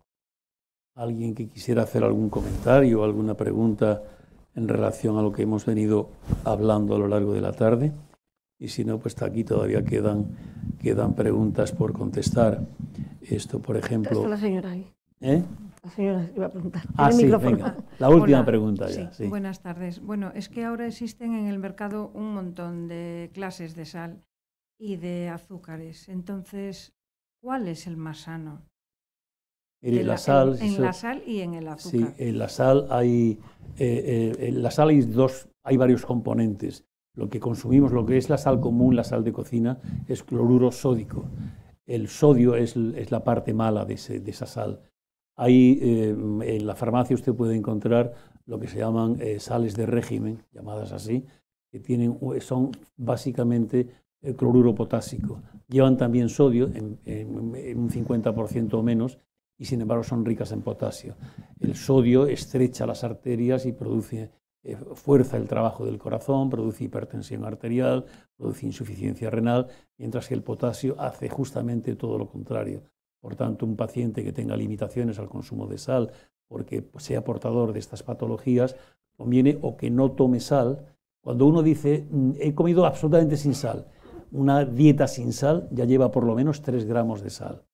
¿Alguien que quisiera hacer algún comentario o alguna pregunta en relación a lo que hemos venido hablando a lo largo de la tarde? Y si no, pues aquí todavía quedan preguntas por contestar. Esto, por ejemplo... Está la señora ahí. ¿Eh? La señora iba a preguntar. Ah, Tiene sí, micrófono. venga. La última Hola. pregunta ya. Sí, Sí. buenas tardes. Bueno, es que ahora existen en el mercado un montón de clases de sal y de azúcares. Entonces, ¿cuál es el más sano? Mire, De la sal... en la sal y en el Sí, azúcar. en la sal hay varios componentes. Lo que consumimos, lo que es la sal común, la sal de cocina, es cloruro sódico. El sodio es la parte mala de esa sal. En la farmacia usted puede encontrar lo que se llaman sales de régimen, llamadas así, que son básicamente cloruro potásico. Llevan también sodio en un 50% o menos, y sin embargo son ricas en potasio. El sodio estrecha las arterias y fuerza el trabajo del corazón, produce hipertensión arterial, produce insuficiencia renal, mientras que el potasio hace justamente todo lo contrario. Por tanto, un paciente que tenga limitaciones al consumo de sal porque sea portador de estas patologías, conviene o que no tome sal. Cuando uno dice, he comido absolutamente sin sal, una dieta sin sal ya lleva por lo menos 3 gramos de sal.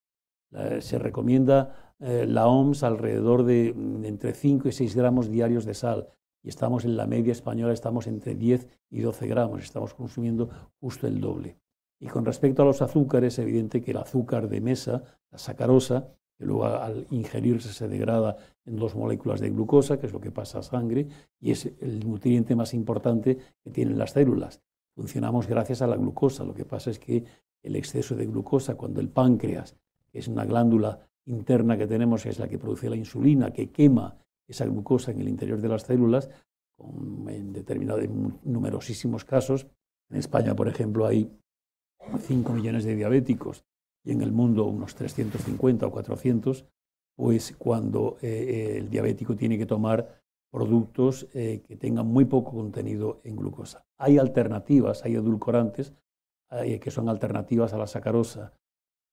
Se recomienda la OMS alrededor de entre 5 y 6 gramos diarios de sal. Y estamos en la media española, estamos entre 10 y 12 gramos, estamos consumiendo justo el doble. Y con respecto a los azúcares, es evidente que el azúcar de mesa, la sacarosa, que luego al ingerirse se degrada en 2 moléculas de glucosa, que es lo que pasa a sangre, y es el nutriente más importante que tienen las células. Funcionamos gracias a la glucosa. Lo que pasa es que el exceso de glucosa, cuando el páncreas, que es una glándula interna que tenemos, que es la que produce la insulina, que quema esa glucosa en el interior de las células, en numerosísimos casos. En España, por ejemplo, hay 5 millones de diabéticos y en el mundo unos 350 o 400, pues cuando el diabético tiene que tomar productos que tengan muy poco contenido en glucosa. Hay alternativas, hay edulcorantes que son alternativas a la sacarosa,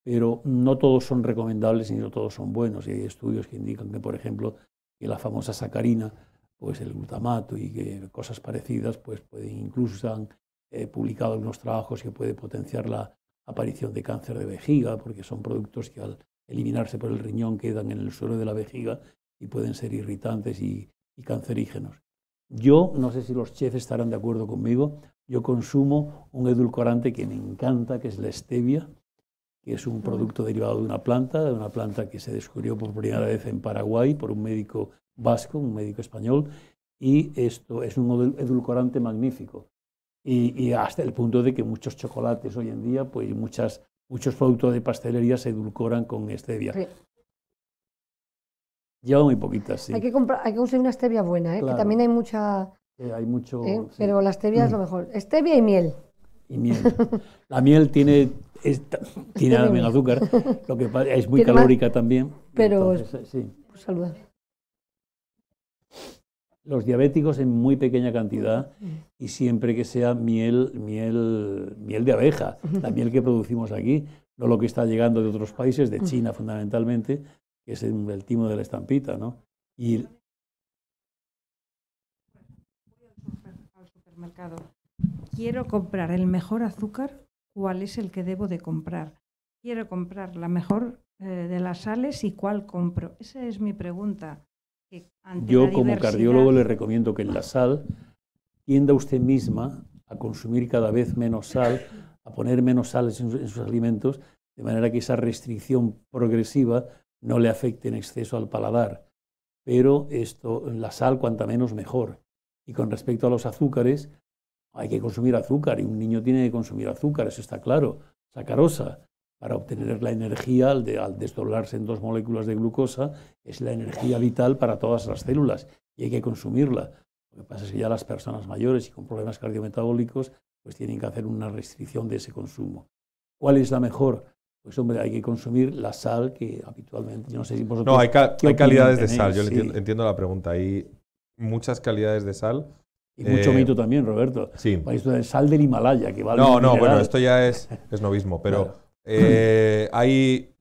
pero no todos son recomendables y no todos son buenos. Y hay estudios que indican que, por ejemplo, que la famosa sacarina, pues el glutamato y que cosas parecidas, pues incluso se han publicado algunos trabajos que puede potenciar la aparición de cáncer de vejiga, porque son productos que al eliminarse por el riñón quedan en el suelo de la vejiga y pueden ser irritantes y cancerígenos. Yo, no sé si los chefs estarán de acuerdo conmigo, yo consumo un edulcorante que me encanta, que es la stevia, que es un producto derivado de una planta que se descubrió por primera vez en Paraguay por un médico vasco, un médico español, y esto es un edulcorante magnífico. Y hasta el punto de que muchos chocolates hoy en día, pues muchos productos de pastelería se edulcoran con stevia. Sí. Lleva muy poquitas, sí. Hay que conseguir una stevia buena, Claro. que también hay mucha... Hay mucho... Sí. Sí. Pero la stevia es lo mejor. Stevia y miel. Y miel. La miel tiene también azúcar, lo que es muy calórica también. Pero entonces, sí. Pues saludable. Los diabéticos en muy pequeña cantidad y siempre que sea miel de abeja, la miel que producimos aquí, no lo que está llegando de otros países, de China fundamentalmente, que es el timo de la estampita, ¿no? Y Al supermercado. Quiero comprar el mejor azúcar, ¿cuál es el que debo de comprar? Quiero comprar la mejor de las sales y cuál compro. Esa es mi pregunta. que ante Yo la como diversidad- cardiólogo le recomiendo que en la sal tienda usted misma a consumir cada vez menos sal, a poner menos sales en sus alimentos, de manera que esa restricción progresiva no le afecte en exceso al paladar. Pero la sal cuanta menos mejor. Y con respecto a los azúcares, hay que consumir azúcar y un niño tiene que consumir azúcar, eso está claro, sacarosa, para obtener la energía al desdoblarse en 2 moléculas de glucosa, es la energía vital para todas las células y hay que consumirla. Lo que pasa es que ya las personas mayores y con problemas cardiometabólicos pues tienen que hacer una restricción de ese consumo. ¿Cuál es la mejor? Pues hombre, hay que consumir la sal que habitualmente, yo no sé si vosotros... No, hay calidades de sal, yo Sí. entiendo la pregunta. Hay muchas calidades de sal. Y mucho mito también, Roberto. Sí. Pues esto de sal del Himalaya, que vale No, un no, mineral. bueno, esto ya es novismo, pero hay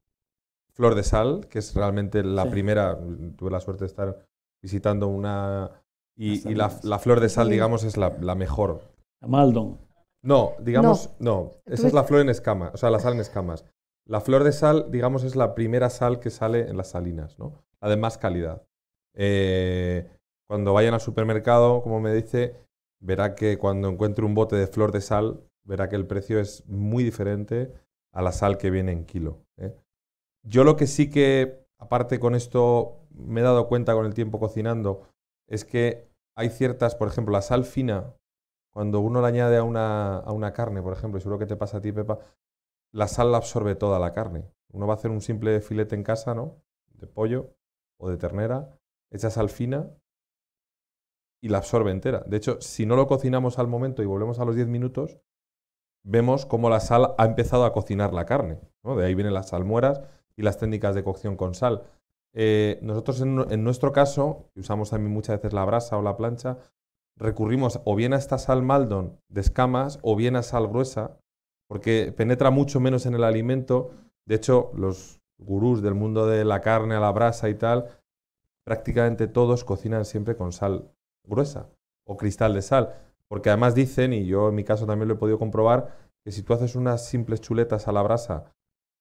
flor de sal, que es realmente la Sí. primera. Tuve la suerte de estar visitando una... Y Las la flor de sal, Sí. digamos, es la mejor. La Maldon. No, digamos, no. Esa es Tú la flor en escamas, o sea, la sal en escamas. La flor de sal, digamos, es la primera sal que sale en las salinas, ¿no? La de más calidad. Cuando vayan al supermercado, como me dice, verá que cuando encuentre un bote de flor de sal, verá que el precio es muy diferente a la sal que viene en kilo, ¿eh? Yo lo que sí que, aparte con esto, me he dado cuenta con el tiempo cocinando, es que hay ciertas, por ejemplo, la sal fina, cuando uno la añade a una carne, por ejemplo, y seguro que te pasa a ti, Pepa, la sal la absorbe toda la carne. Uno va a hacer un simple filete en casa, ¿no? De pollo o de ternera, echa sal fina y la absorbe entera. De hecho, si no lo cocinamos al momento y volvemos a los 10 minutos, vemos cómo la sal ha empezado a cocinar la carne, ¿no? De ahí vienen las salmueras y las técnicas de cocción con sal. Nosotros en nuestro caso, y usamos también muchas veces la brasa o la plancha, recurrimos o bien a esta sal Maldon de escamas o bien a sal gruesa, porque penetra mucho menos en el alimento. De hecho, los gurús del mundo de la carne a la brasa y tal, prácticamente todos cocinan siempre con sal gruesa o cristal de sal, porque además dicen, y yo en mi caso también lo he podido comprobar, que si tú haces unas simples chuletas a la brasa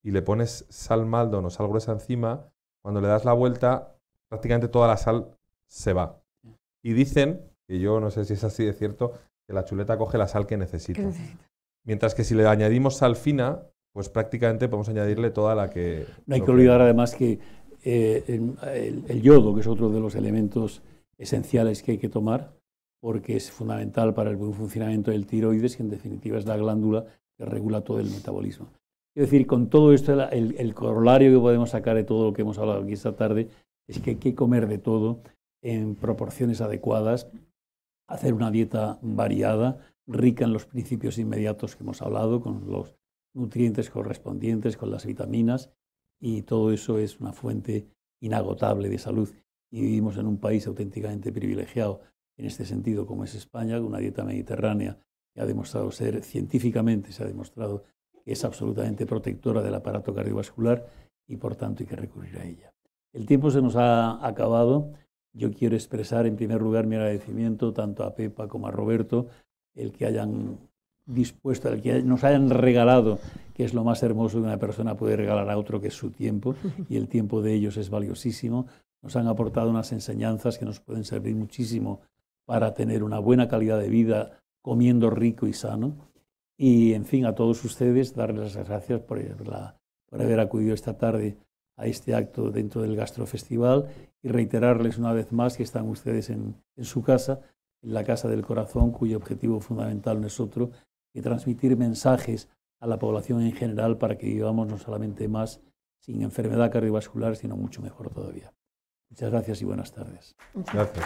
y le pones sal Maldon o sal gruesa encima, cuando le das la vuelta, prácticamente toda la sal se va. Y dicen, que yo no sé si es así de cierto, que la chuleta coge la sal que necesita. Mientras que si le añadimos sal fina, pues prácticamente podemos añadirle toda la que... No hay que olvidar además que el yodo, que es otro de los elementos esenciales que hay que tomar, porque es fundamental para el buen funcionamiento del tiroides, que en definitiva es la glándula que regula todo el metabolismo. Es decir, con todo esto, el corolario que podemos sacar de todo lo que hemos hablado aquí esta tarde es que hay que comer de todo en proporciones adecuadas, hacer una dieta variada, rica en los principios inmediatos que hemos hablado, con los nutrientes correspondientes, con las vitaminas, y todo eso es una fuente inagotable de salud. Y vivimos en un país auténticamente privilegiado en este sentido, como es España, con una dieta mediterránea que ha demostrado ser, científicamente se ha demostrado que es absolutamente protectora del aparato cardiovascular y por tanto hay que recurrir a ella. El tiempo se nos ha acabado. Yo quiero expresar en primer lugar mi agradecimiento tanto a Pepa como a Roberto, el que hayan dispuesto, el que nos hayan regalado, que es lo más hermoso que una persona puede regalar a otro, que es su tiempo, y el tiempo de ellos es valiosísimo. Nos han aportado unas enseñanzas que nos pueden servir muchísimo para tener una buena calidad de vida comiendo rico y sano. Y, en fin, a todos ustedes, darles las gracias por haber acudido esta tarde a este acto dentro del Gastrofestival y reiterarles una vez más que están ustedes en su casa, en la Casa del Corazón, cuyo objetivo fundamental no es otro que transmitir mensajes a la población en general para que vivamos no solamente más sin enfermedad cardiovascular, sino mucho mejor todavía. Muchas gracias y buenas tardes. Gracias.